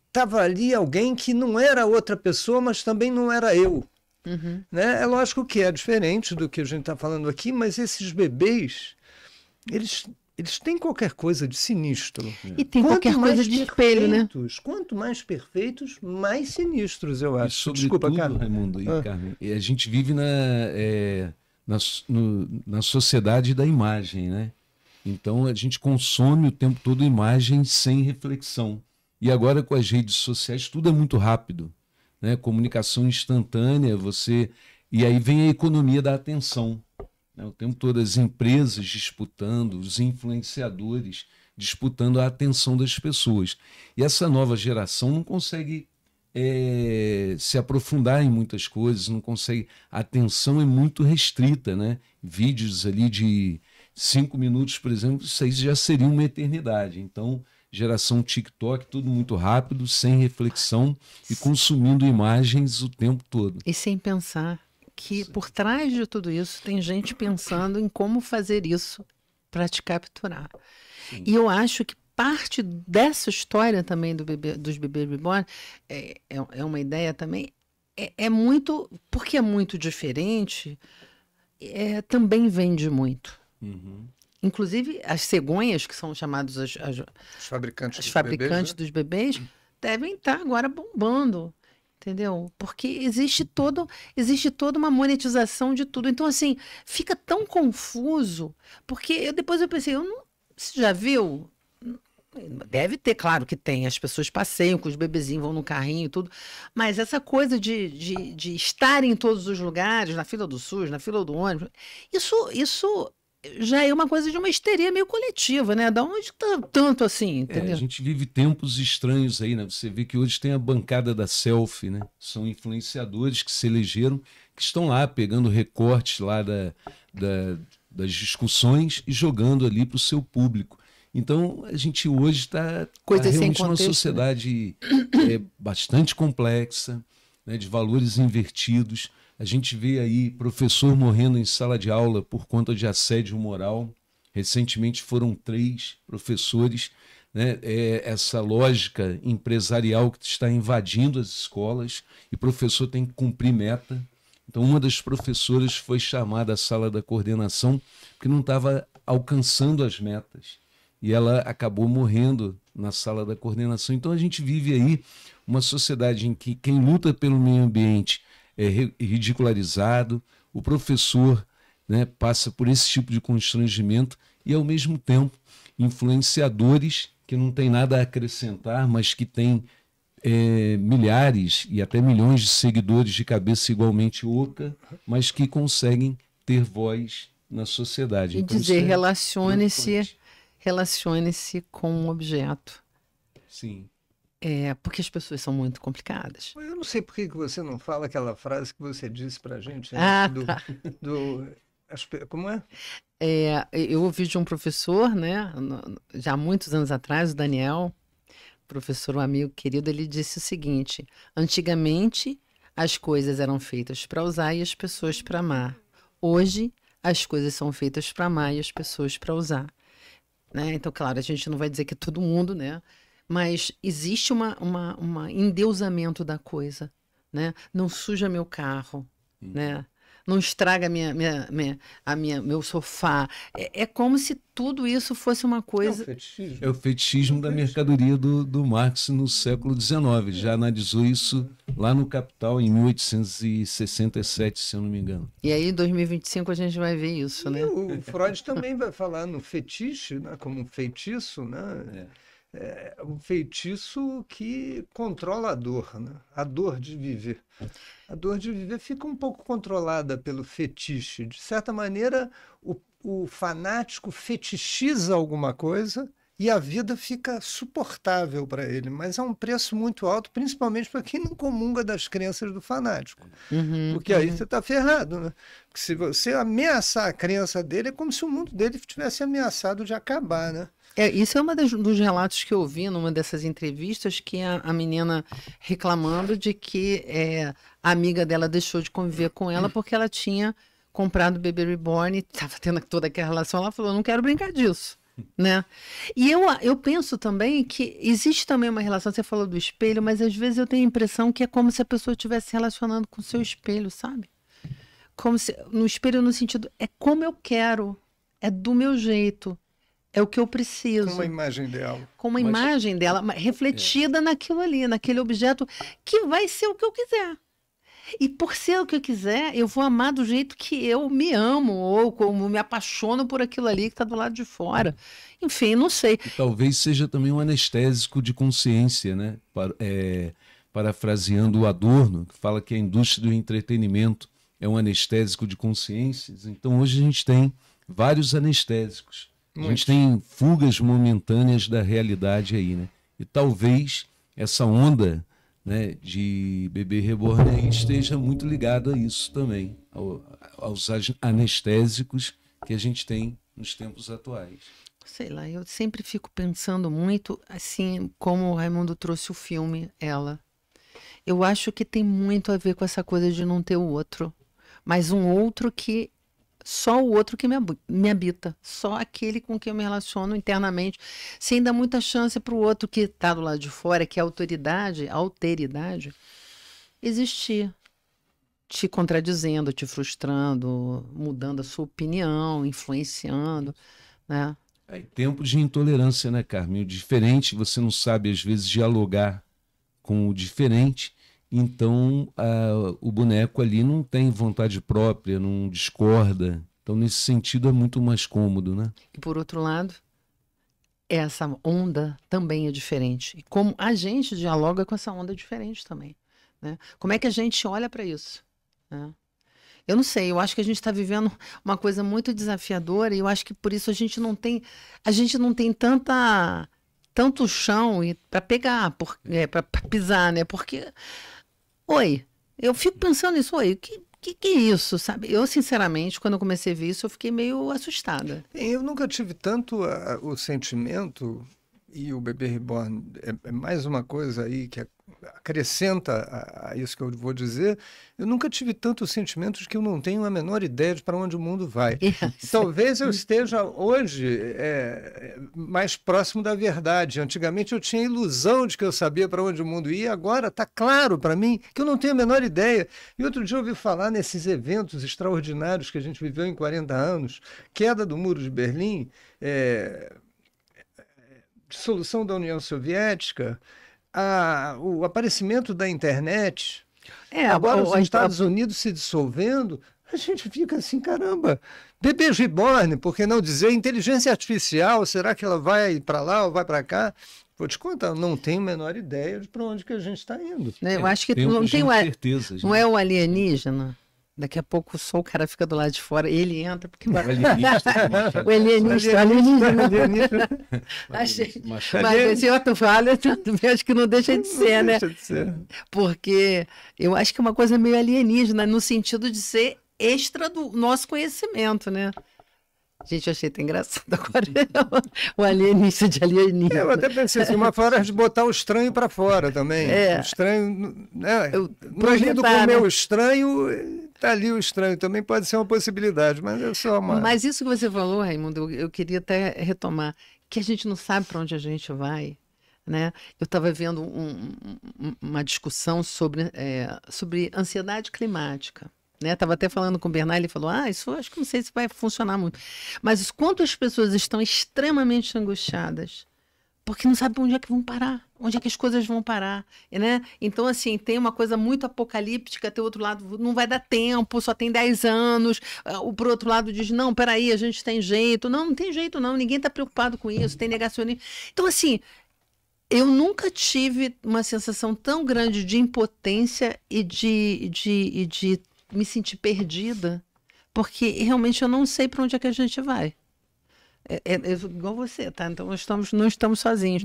estava ali alguém que não era outra pessoa, mas também não era eu. Né? É lógico que é diferente do que a gente está falando aqui, mas esses bebês, eles eles têm qualquer coisa de sinistro. E tem qualquer coisa de espelho, né? Quanto mais perfeitos, mais sinistros, eu acho. Desculpa, Carmen. Raimundo e Carmen, a gente vive na sociedade da imagem, né? Então a gente consome o tempo todo imagens sem reflexão. E agora com as redes sociais tudo é muito rápido, né? Comunicação instantânea, e aí vem a economia da atenção. O tempo todo as empresas disputando, os influenciadores disputando a atenção das pessoas. E essa nova geração não consegue se aprofundar em muitas coisas, não consegue. A atenção é muito restrita, né? Vídeos ali de 5 minutos, por exemplo, isso aí já seria uma eternidade. Então, geração TikTok, tudo muito rápido, sem reflexão e consumindo imagens o tempo todo. E sem pensar que por trás de tudo isso tem gente pensando em como fazer isso para te capturar. Sim. E eu acho que parte dessa história também dos bebês reborn é uma ideia também, muito, porque é muito diferente, também vende muito. Uhum. Inclusive as cegonhas, que são chamados os fabricantes dos bebês, devem estar agora bombando. Entendeu? Porque existe toda uma monetização de tudo. Então, assim, fica tão confuso, porque depois eu pensei, você já viu? Deve ter, claro que tem. As pessoas passeiam com os bebezinhos, vão no carrinho e tudo. Mas essa coisa de estar em todos os lugares, na fila do SUS, na fila do ônibus, isso já é uma coisa de uma histeria meio coletiva, né? Da onde tá tanto assim, entendeu? A gente vive tempos estranhos aí, né? Você vê que hoje tem a bancada da selfie, né? São influenciadores que se elegeram, que estão lá pegando recortes lá das discussões e jogando ali para o seu público. Então, a gente hoje está realmente numa sociedade bastante complexa, né? De valores invertidos. A gente vê aí professor morrendo em sala de aula por conta de assédio moral. Recentemente foram 3 professores, né? Essa lógica empresarial que está invadindo as escolas e o professor tem que cumprir meta. Então, uma das professoras foi chamada à sala da coordenação porque não estava alcançando as metas. E ela acabou morrendo na sala da coordenação. Então, a gente vive aí uma sociedade em que quem luta pelo meio ambiente é ridicularizado, o professor, né, passa por esse tipo de constrangimento e, ao mesmo tempo, influenciadores que não têm nada a acrescentar, mas que têm milhares e até milhões de seguidores de cabeça igualmente oca, mas que conseguem ter voz na sociedade. E então, dizer, relacione-se com um objeto. Sim. Porque as pessoas são muito complicadas. Eu não sei por que você não fala aquela frase que você disse pra gente. Né? Como é? Eu ouvi de um professor, né, já há muitos anos atrás, o Daniel, professor, um amigo querido, ele disse o seguinte: antigamente as coisas eram feitas para usar e as pessoas para amar. Hoje as coisas são feitas para amar e as pessoas para usar. Né? Então, claro, a gente não vai dizer que todo mundo, né? Mas existe uma endeusamento da coisa, né? Não suja meu carro, né? Não estraga meu sofá. É como se tudo isso fosse uma coisa... É o fetichismo da mercadoria do Marx no século XIX. Já analisou isso lá no Capital, em 1867, se eu não me engano. E aí, em 2025, a gente vai ver isso, né? O Freud também vai falar no fetiche, né? Como um feitiço, né? Um feitiço que controla a dor, né? A dor de viver. A dor de viver fica um pouco controlada pelo fetiche. De certa maneira, o fanático fetichiza alguma coisa e a vida fica suportável para ele, mas é um preço muito alto, principalmente para quem não comunga das crenças do fanático. Porque aí você está ferrado, né? Porque se você ameaçar a crença dele, é como se o mundo dele tivesse ameaçado de acabar, né? Isso é um dos relatos que eu vi numa dessas entrevistas, que a menina reclamando de que a amiga dela deixou de conviver com ela porque ela tinha comprado o bebê reborn e estava tendo toda aquela relação. Ela falou, não quero brincar disso. Né? E eu penso também que existe também uma relação, você falou do espelho, mas às vezes eu tenho a impressão que é como se a pessoa estivesse se relacionando com o seu espelho, sabe? Como se, no espelho no sentido, é como eu quero, é do meu jeito. é o que eu preciso. Com uma imagem dela. Com uma imagem dela, refletida naquilo ali, naquele objeto, que vai ser o que eu quiser. E por ser o que eu quiser, eu vou amar do jeito que eu me amo, ou como me apaixono por aquilo ali que está do lado de fora. Enfim, não sei. E talvez seja também um anestésico de consciência, né? Parafraseando o Adorno, que fala que a indústria do entretenimento é um anestésico de consciências. Então hoje a gente tem vários anestésicos. A gente tem fugas momentâneas da realidade aí, né? E talvez essa onda, né, de bebê reborn aí esteja muito ligado a isso também, aos anestésicos que a gente tem nos tempos atuais. Sei lá, eu sempre fico pensando muito, assim, como o Raimundo trouxe o filme, Ela. Eu acho que tem muito a ver com essa coisa de não ter o outro, mas um outro que... Só o outro que me habita, só aquele com quem eu me relaciono internamente, sem dar muita chance para o outro que está do lado de fora, que é a alteridade, existir, te contradizendo, te frustrando, mudando a sua opinião, influenciando, né? Tempo de intolerância, né, Carmen? O diferente, você não sabe, às vezes, dialogar com o diferente, então o boneco ali não tem vontade própria, não discorda. Então, nesse sentido, é muito mais cômodo, né? E por outro lado, essa onda também é diferente. E como a gente dialoga com essa onda diferente também, né? Como é que a gente olha para isso, né? Eu não sei, eu acho que a gente está vivendo uma coisa muito desafiadora e eu acho que por isso a gente não tem tanto chão para pegar, para pisar, né? Porque, eu fico pensando nisso, que é isso, sabe? Eu, sinceramente, quando eu comecei a ver isso, eu fiquei meio assustada. Eu nunca tive tanto o sentimento, e o Bebê Reborn é mais uma coisa aí que acrescenta a isso que eu vou dizer. Eu nunca tive tanto sentimento de que eu não tenho a menor ideia de para onde o mundo vai. Talvez eu esteja hoje mais próximo da verdade. Antigamente eu tinha a ilusão de que eu sabia para onde o mundo ia, agora está claro para mim que eu não tenho a menor ideia. E outro dia eu ouvi falar nesses eventos extraordinários que a gente viveu em 40 anos, queda do Muro de Berlim, dissolução da União Soviética, o aparecimento da internet, agora os Estados Unidos se dissolvendo, a gente fica assim, caramba, bebê reborn, por que não dizer inteligência artificial, será que ela vai para lá ou vai para cá? Vou te contar, eu não tenho a menor ideia de para onde que a gente está indo. Eu acho que não tem não é o alienígena. Daqui a pouco só o cara fica do lado de fora, ele entra, porque... O alienígena. Mas esse outro fala, acho que não deixa de ser, né? Porque eu acho que é uma coisa meio alienígena, no sentido de ser extra do nosso conhecimento, né? Gente, eu achei tão engraçado agora. O alienígena de alienígena. Eu até pensei assim, uma forma de botar o estranho para fora também. O estranho, né? Projeto comer o estranho... Está ali o estranho, também pode ser uma possibilidade, mas é só uma... Mas isso que você falou, Raimundo, eu queria até retomar, que a gente não sabe para onde a gente vai, né? Eu estava vendo uma discussão sobre ansiedade climática, né? Estava até falando com o Bernard, ele falou, isso acho que não sei se vai funcionar muito. Mas quanto as pessoas estão extremamente angustiadas, porque não sabem onde é que vão parar, onde é que as coisas vão parar, né? Então, assim, tem uma coisa muito apocalíptica, tem outro lado, não vai dar tempo, só tem 10 anos, por outro lado diz, não, peraí, a gente tem jeito. Não tem jeito não, ninguém está preocupado com isso, tem negacionismo. Então, assim, eu nunca tive uma sensação tão grande de impotência e de me sentir perdida, porque realmente eu não sei para onde é que a gente vai. É igual você, tá? Então não estamos sozinhos.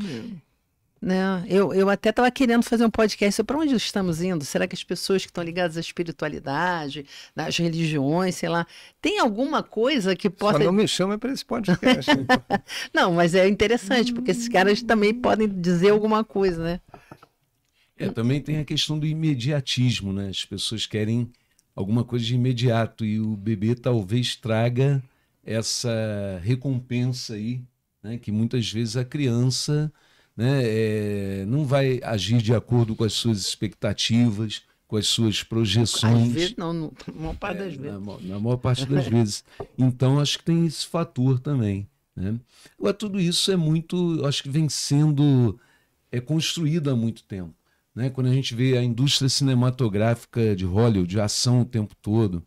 Né? Eu até estava querendo fazer um podcast para onde estamos indo. Será que as pessoas que estão ligadas à espiritualidade, nas religiões, sei lá, tem alguma coisa que possa... Só não me chama para esse podcast. Não, mas é interessante, porque esses caras também podem dizer alguma coisa, né? Também tem a questão do imediatismo, né? As pessoas querem alguma coisa de imediato e o bebê talvez traga essa recompensa aí, né, que muitas vezes a criança, né, não vai agir de acordo com as suas expectativas, com as suas projeções. Às vezes não, na maior parte das vezes. Na maior parte das vezes. Então, acho que tem esse fator também. né? Tudo isso é muito, eu acho que vem sendo construído há muito tempo, né? Quando a gente vê a indústria cinematográfica de Hollywood, de ação o tempo todo,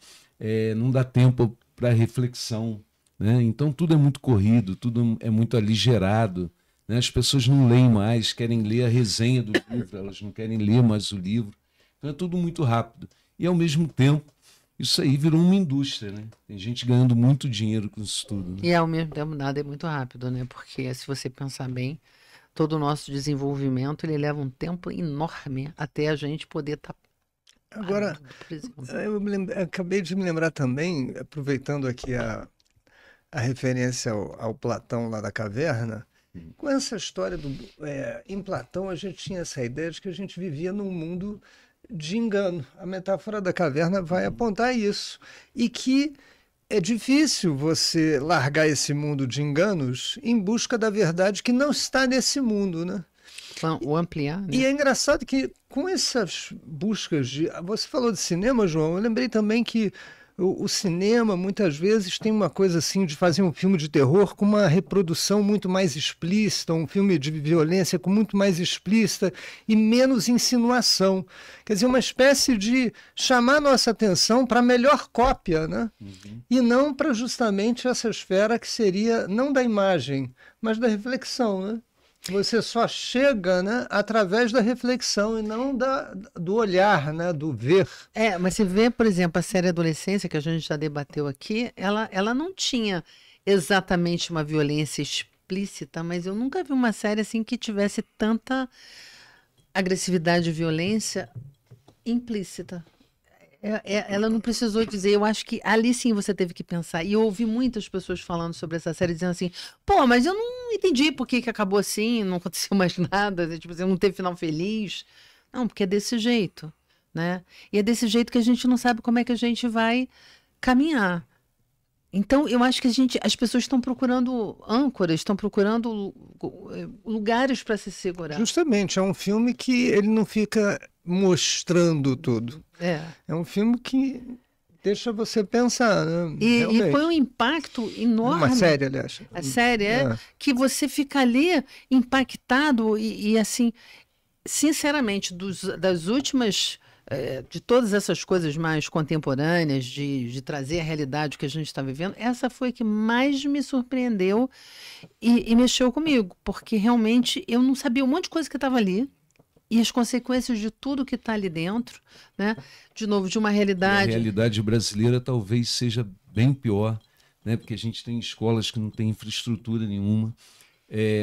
não dá tempo para reflexão, né? Então tudo é muito corrido, tudo é muito aligerado, né? As pessoas não leem mais, querem ler a resenha do livro, elas não querem ler mais o livro. Então é tudo muito rápido. E ao mesmo tempo, isso aí virou uma indústria, né? Tem gente ganhando muito dinheiro com isso tudo, né? E ao mesmo tempo nada é muito rápido, né? Porque se você pensar bem, todo o nosso desenvolvimento ele leva um tempo enorme até a gente poder estar. Agora, acabei de me lembrar também, aproveitando aqui a referência ao Platão lá da caverna, com essa história em Platão a gente tinha essa ideia de que a gente vivia num mundo de engano. A metáfora da caverna vai apontar isso. E que é difícil você largar esse mundo de enganos em busca da verdade que não está nesse mundo, né? O ampliar, né? E é engraçado que com essas buscas Você falou de cinema, João, eu lembrei também que o cinema muitas vezes tem uma coisa assim de fazer um filme de terror com uma reprodução muito mais explícita, um filme de violência com muito mais explícita e menos insinuação. Quer dizer, uma espécie de chamar nossa atenção para a melhor cópia, né? Uhum. E não para justamente essa esfera que seria não da imagem, mas da reflexão, né? Você só chega, né, através da reflexão e não do olhar, né, do ver. Mas você vê, por exemplo, a série Adolescência, que a gente já debateu aqui, ela não tinha exatamente uma violência explícita, mas eu nunca vi uma série assim que tivesse tanta agressividade e violência implícita. Ela não precisou dizer, eu acho que ali sim você teve que pensar. E eu ouvi muitas pessoas falando sobre essa série, dizendo assim, mas eu não entendi por que acabou assim, não aconteceu mais nada, tipo, não teve final feliz. Não, porque é desse jeito, né? E é desse jeito que a gente não sabe como é que a gente vai caminhar. Então, eu acho que as pessoas estão procurando âncoras, estão procurando lugares para se segurar. Justamente, é um filme que ele não fica mostrando tudo. É um filme que deixa você pensar, né? E foi um impacto enorme. Uma série, aliás. A série que você fica ali impactado e assim, sinceramente, das últimas... de todas essas coisas mais contemporâneas, de trazer a realidade que a gente está vivendo, essa foi a que mais me surpreendeu e mexeu comigo, porque realmente eu não sabia um monte de coisa que estava ali e as consequências de tudo que está ali dentro, né? De novo, de uma realidade... E a realidade brasileira talvez seja bem pior, né? Porque a gente tem escolas que não têm infraestrutura nenhuma,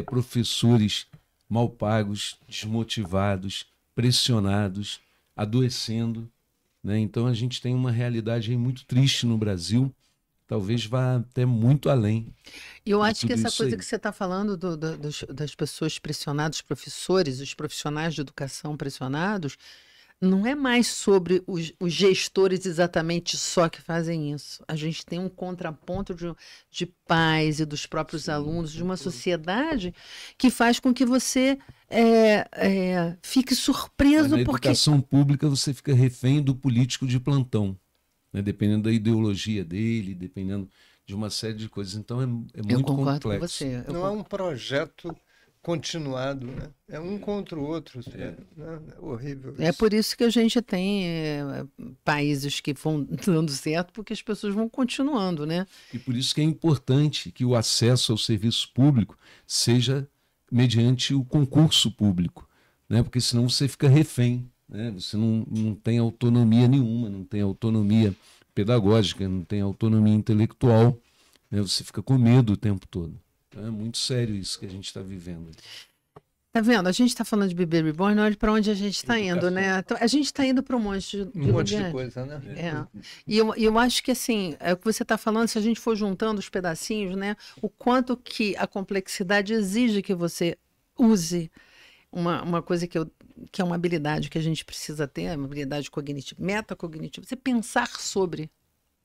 professores mal pagos, desmotivados, pressionados, adoecendo, né? Então a gente tem uma realidade aí muito triste no Brasil, talvez vá até muito além. E eu acho que essa coisa que você está falando das pessoas pressionadas, professores, os profissionais de educação pressionados, não é mais sobre os gestores exatamente só que fazem isso. A gente tem um contraponto de pais e dos próprios alunos, de uma sociedade que faz com que você fique surpreso. Mas na educação pública você fica refém do político de plantão, né? Dependendo da ideologia dele, dependendo de uma série de coisas. Então é muito complexo. Com você. Não é um projeto continuado, né? É um contra o outro. É horrível isso. É por isso que a gente tem países que vão dando certo, porque as pessoas vão continuando, né? E por isso que é importante que o acesso ao serviço público seja mediante o concurso público, né? Porque senão você fica refém, né? Você não tem autonomia nenhuma, não tem autonomia pedagógica, não tem autonomia intelectual, né? Você fica com medo o tempo todo. É muito sério isso que a gente está vivendo. Tá vendo? A gente está falando de Bebê Reborn, olha para onde a gente está indo, né? Então, a gente está indo para um monte de coisa, né? E eu acho que, assim, é o que você está falando, se a gente for juntando os pedacinhos, né? O quanto que a complexidade exige que você use uma coisa que é uma habilidade que a gente precisa ter, uma habilidade cognitiva, metacognitiva. Você pensar sobre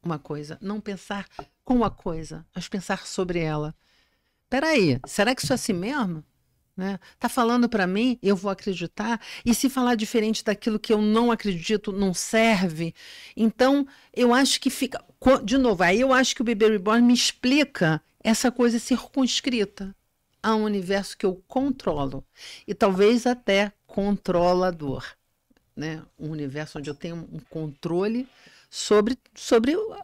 uma coisa, não pensar com a coisa, mas pensar sobre ela. Peraí, será que isso é assim mesmo? Né? Tá falando para mim, eu vou acreditar? E se falar diferente daquilo que eu não acredito, não serve? Então, eu acho que fica... De novo, aí eu acho que o Bebê Reborn me explica essa coisa é circunscrita a um universo que eu controlo e talvez até controlador, né? Um universo onde eu tenho um controle sobre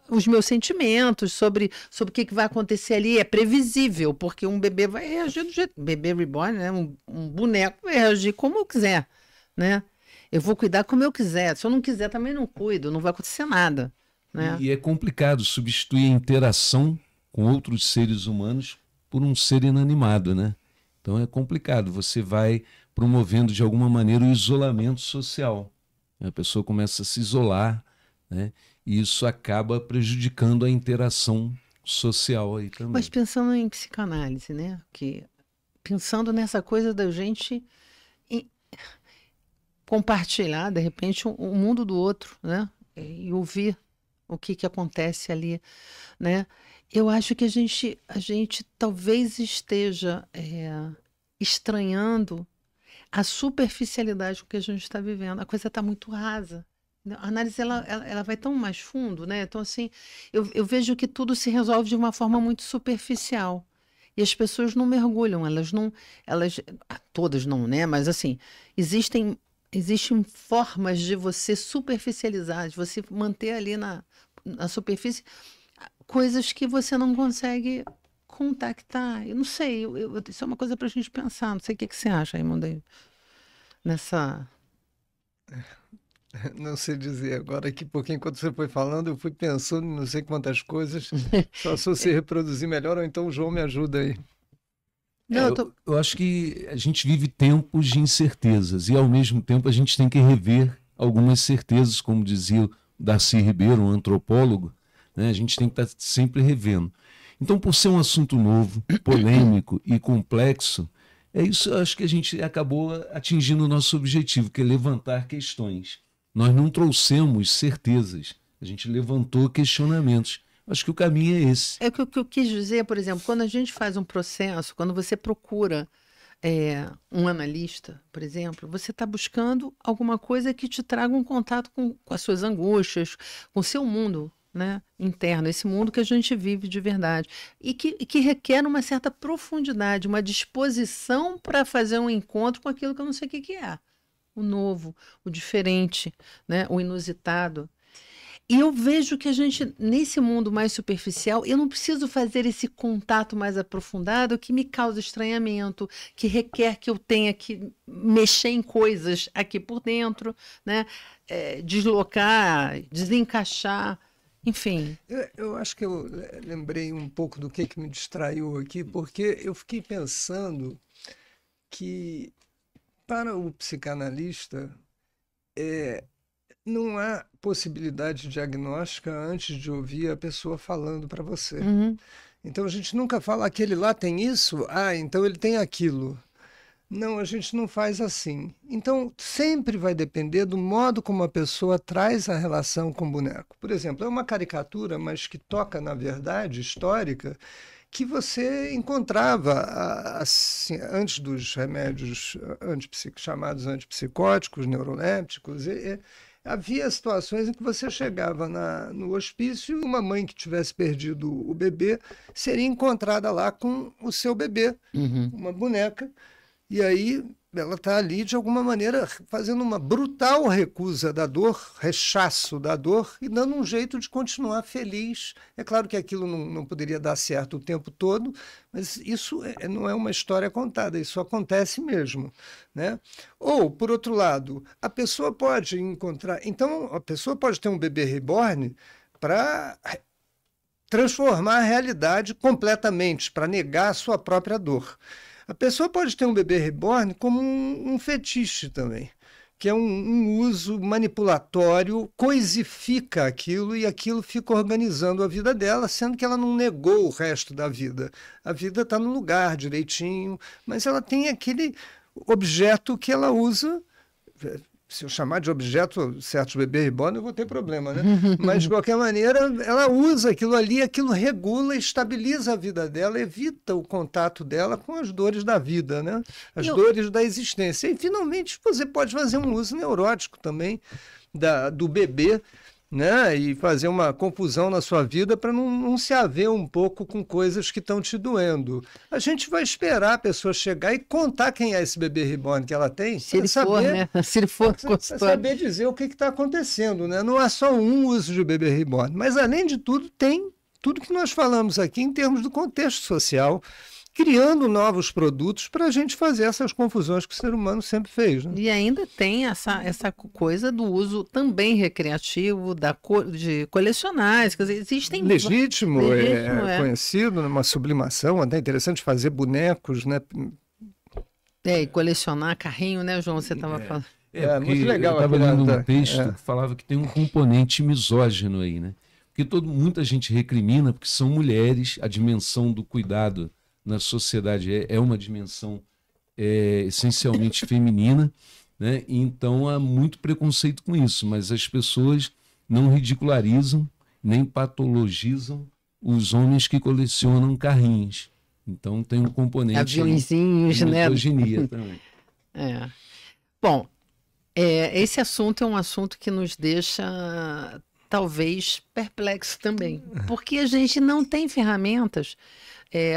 os meus sentimentos, sobre o que vai acontecer ali. É previsível, porque um bebê vai reagir do jeito... Bebê reborn, né? Um boneco vai reagir como eu quiser, né? Eu vou cuidar como eu quiser. Se eu não quiser, também não cuido, não vai acontecer nada, né? E é complicado substituir a interação com outros seres humanos por um ser inanimado, né? Então é complicado. Você vai promovendo de alguma maneira o isolamento social. A pessoa começa a se isolar, né? E isso acaba prejudicando a interação social aí também. Mas pensando em psicanálise, né? Pensando nessa coisa da gente compartilhar, de repente, o mundo do outro, né? E ouvir o que acontece ali, né? Eu acho que a gente talvez esteja estranhando a superficialidade com que a gente está vivendo. A coisa está muito rasa. A análise ela vai tão mais fundo, né? Então, assim, eu vejo que tudo se resolve de uma forma muito superficial. E as pessoas não mergulham, todas não, né? Mas, assim, existem formas de você superficializar, de você manter ali na superfície coisas que você não consegue contactar. Eu não sei, isso é uma coisa para a gente pensar. Não sei o que você acha, Raimundo, nessa... Não sei dizer agora aqui, porque enquanto você foi falando, eu fui pensando em não sei quantas coisas, só se você reproduzir melhor, ou então o João me ajuda aí. Não, eu acho que a gente vive tempos de incertezas e, ao mesmo tempo, a gente tem que rever algumas certezas, como dizia o Darcy Ribeiro, um antropólogo, né? A gente tem que estar sempre revendo. Então, por ser um assunto novo, polêmico e complexo, isso, eu acho que a gente acabou atingindo o nosso objetivo, que é levantar questões. Nós não trouxemos certezas, a gente levantou questionamentos. Acho que o caminho é esse. É o que eu quis dizer, por exemplo, quando a gente faz um processo, quando você procura um analista, por exemplo, você está buscando alguma coisa que te traga um contato com as suas angústias, com o seu mundo, né, interno, esse mundo que a gente vive de verdade. E que requer uma certa profundidade, uma disposição para fazer um encontro com aquilo que eu não sei o que é. O novo, o diferente, né, o inusitado. E eu vejo que a gente, nesse mundo mais superficial, eu não preciso fazer esse contato mais aprofundado que me causa estranhamento, que requer que eu tenha que mexer em coisas aqui por dentro, né? Deslocar, desencaixar, enfim. Eu acho que eu lembrei um pouco do que me distraiu aqui, porque eu fiquei pensando que, para o psicanalista, não há possibilidade diagnóstica antes de ouvir a pessoa falando para você. Uhum. Então a gente nunca fala, aquele lá tem isso, então ele tem aquilo. Não, a gente não faz assim. Então sempre vai depender do modo como a pessoa traz a relação com o boneco. Por exemplo, é uma caricatura, mas que toca na verdade histórica, que você encontrava assim, antes dos remédios chamados antipsicóticos, neurolépticos, havia situações em que você chegava no hospício e uma mãe que tivesse perdido o bebê seria encontrada lá com o seu bebê, uma boneca, e aí ela está ali, de alguma maneira, fazendo uma brutal recusa da dor, rechaço da dor, e dando um jeito de continuar feliz. É claro que aquilo não poderia dar certo o tempo todo, mas isso não é uma história contada, isso acontece mesmo, né? Ou, por outro lado, a pessoa pode encontrar... Então, a pessoa pode ter um bebê reborn para transformar a realidade completamente, para negar a sua própria dor. A pessoa pode ter um bebê reborn como um fetiche também, que é um uso manipulatório, coisifica aquilo e aquilo fica organizando a vida dela, sendo que ela não negou o resto da vida. A vida está no lugar direitinho, mas ela tem aquele objeto que ela usa. Se eu chamar de objeto certos bebês reborn, eu vou ter problema, né? Mas, de qualquer maneira, ela usa aquilo ali, aquilo regula, estabiliza a vida dela, evita o contato dela com as dores da vida, né? As dores da existência. E, finalmente, você pode fazer um uso neurótico também do bebê, né? E fazer uma confusão na sua vida para não se haver um pouco com coisas que estão te doendo. A gente vai esperar a pessoa chegar e contar quem é esse bebê reborn que ela tem. Se ele for, né? Se ele for saber dizer o que está acontecendo, né? Não é só um uso de bebê reborn, mas além de tudo tem tudo que nós falamos aqui em termos do contexto social, criando novos produtos para a gente fazer essas confusões que o ser humano sempre fez. Né? E ainda tem essa coisa do uso também recreativo, de colecionáveis. Quer dizer, existem... Legítimo, conhecido, uma sublimação, até interessante fazer bonecos, né? E colecionar carrinho, né, João? Você estava falando. Muito legal. Eu estava lendo um texto que falava que tem um componente misógino aí, né? Porque muita gente recrimina porque são mulheres, a dimensão do cuidado na sociedade é uma dimensão essencialmente feminina, né? E então há muito preconceito com isso, mas as pessoas não ridicularizam nem patologizam os homens que colecionam carrinhos. Então tem um componente aviãozinhos, de né? misoginia também. Bom, esse assunto é um assunto que nos deixa talvez perplexo também, porque a gente não tem ferramentas,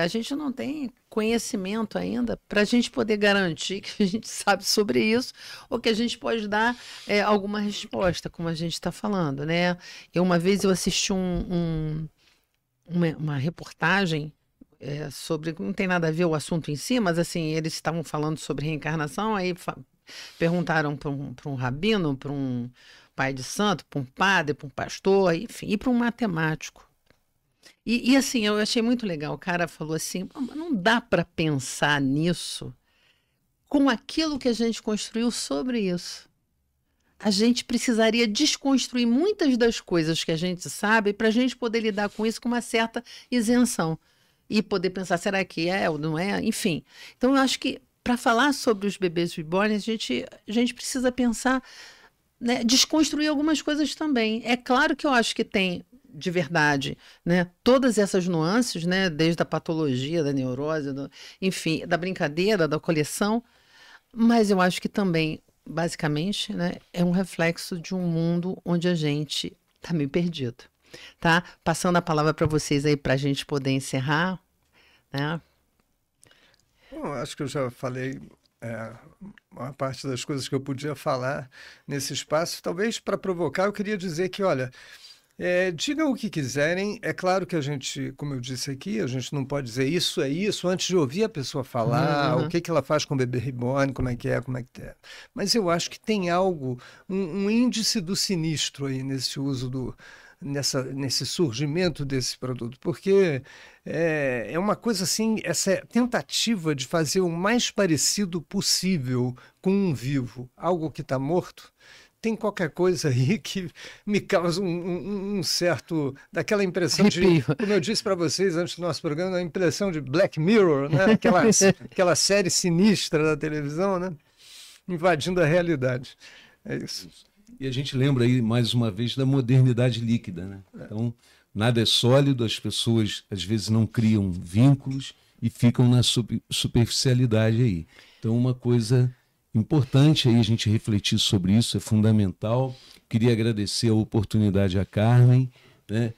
a gente não tem conhecimento ainda para a gente poder garantir que a gente sabe sobre isso ou que a gente pode dar alguma resposta, como a gente está falando, né? Uma vez eu assisti uma reportagem sobre, não tem nada a ver o assunto em si, mas assim, eles estavam falando sobre reencarnação, aí perguntaram para um rabino, para um pai de santo, para um padre, para um pastor, enfim, e para um matemático. E assim, eu achei muito legal. O cara falou assim, não dá para pensar nisso com aquilo que a gente construiu sobre isso. A gente precisaria desconstruir muitas das coisas que a gente sabe para a gente poder lidar com isso com uma certa isenção. E poder pensar, será que é ou não é? Enfim. Então, eu acho que para falar sobre os bebês reborn, a gente precisa pensar, né, desconstruir algumas coisas também. É claro que eu acho que tem, de verdade, né, todas essas nuances, né, desde a patologia, da neurose, enfim, da brincadeira, da coleção, mas eu acho que também, basicamente, né, é um reflexo de um mundo onde a gente está meio perdido. Tá? Passando a palavra para vocês aí para a gente poder encerrar, né? Bom, acho que eu já falei uma parte das coisas que eu podia falar nesse espaço. Talvez para provocar, eu queria dizer que, olha, digam o que quiserem. É claro que a gente, como eu disse aqui, a gente não pode dizer isso é isso antes de ouvir a pessoa falar, o que ela faz com o bebê reborn, como é que é. Mas eu acho que tem algo, um índice do sinistro aí nesse uso nesse surgimento desse produto, porque é uma coisa assim, essa tentativa de fazer o mais parecido possível com um vivo, algo que está morto. Tem qualquer coisa aí que me causa um certo, daquela impressão de, como eu disse para vocês antes do nosso programa, a impressão de Black Mirror, né? Aquela série sinistra da televisão, né? Invadindo a realidade. É isso. E a gente lembra aí, mais uma vez, da modernidade líquida, né? Então, nada é sólido, as pessoas às vezes não criam vínculos e ficam na superficialidade aí. Então, uma coisa importante aí a gente refletir sobre isso, é fundamental. Queria agradecer a oportunidade à Carmen, né?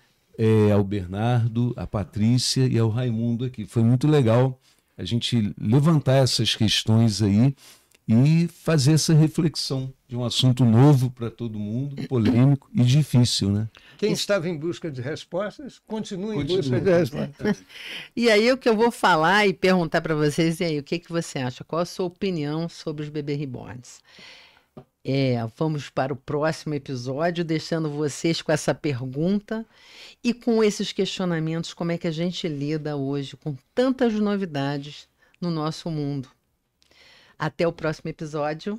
Ao Bernardo, à Patrícia e ao Raimundo aqui. Foi muito legal a gente levantar essas questões aí e fazer essa reflexão de um assunto novo para todo mundo, polêmico e difícil, né? Quem estava em busca de respostas, continua em busca de respostas. E aí o que eu vou falar e perguntar para vocês, e aí, o que você acha? Qual a sua opinião sobre os bebês reborns? Vamos para o próximo episódio, deixando vocês com essa pergunta e com esses questionamentos, como é que a gente lida hoje com tantas novidades no nosso mundo. Até o próximo episódio.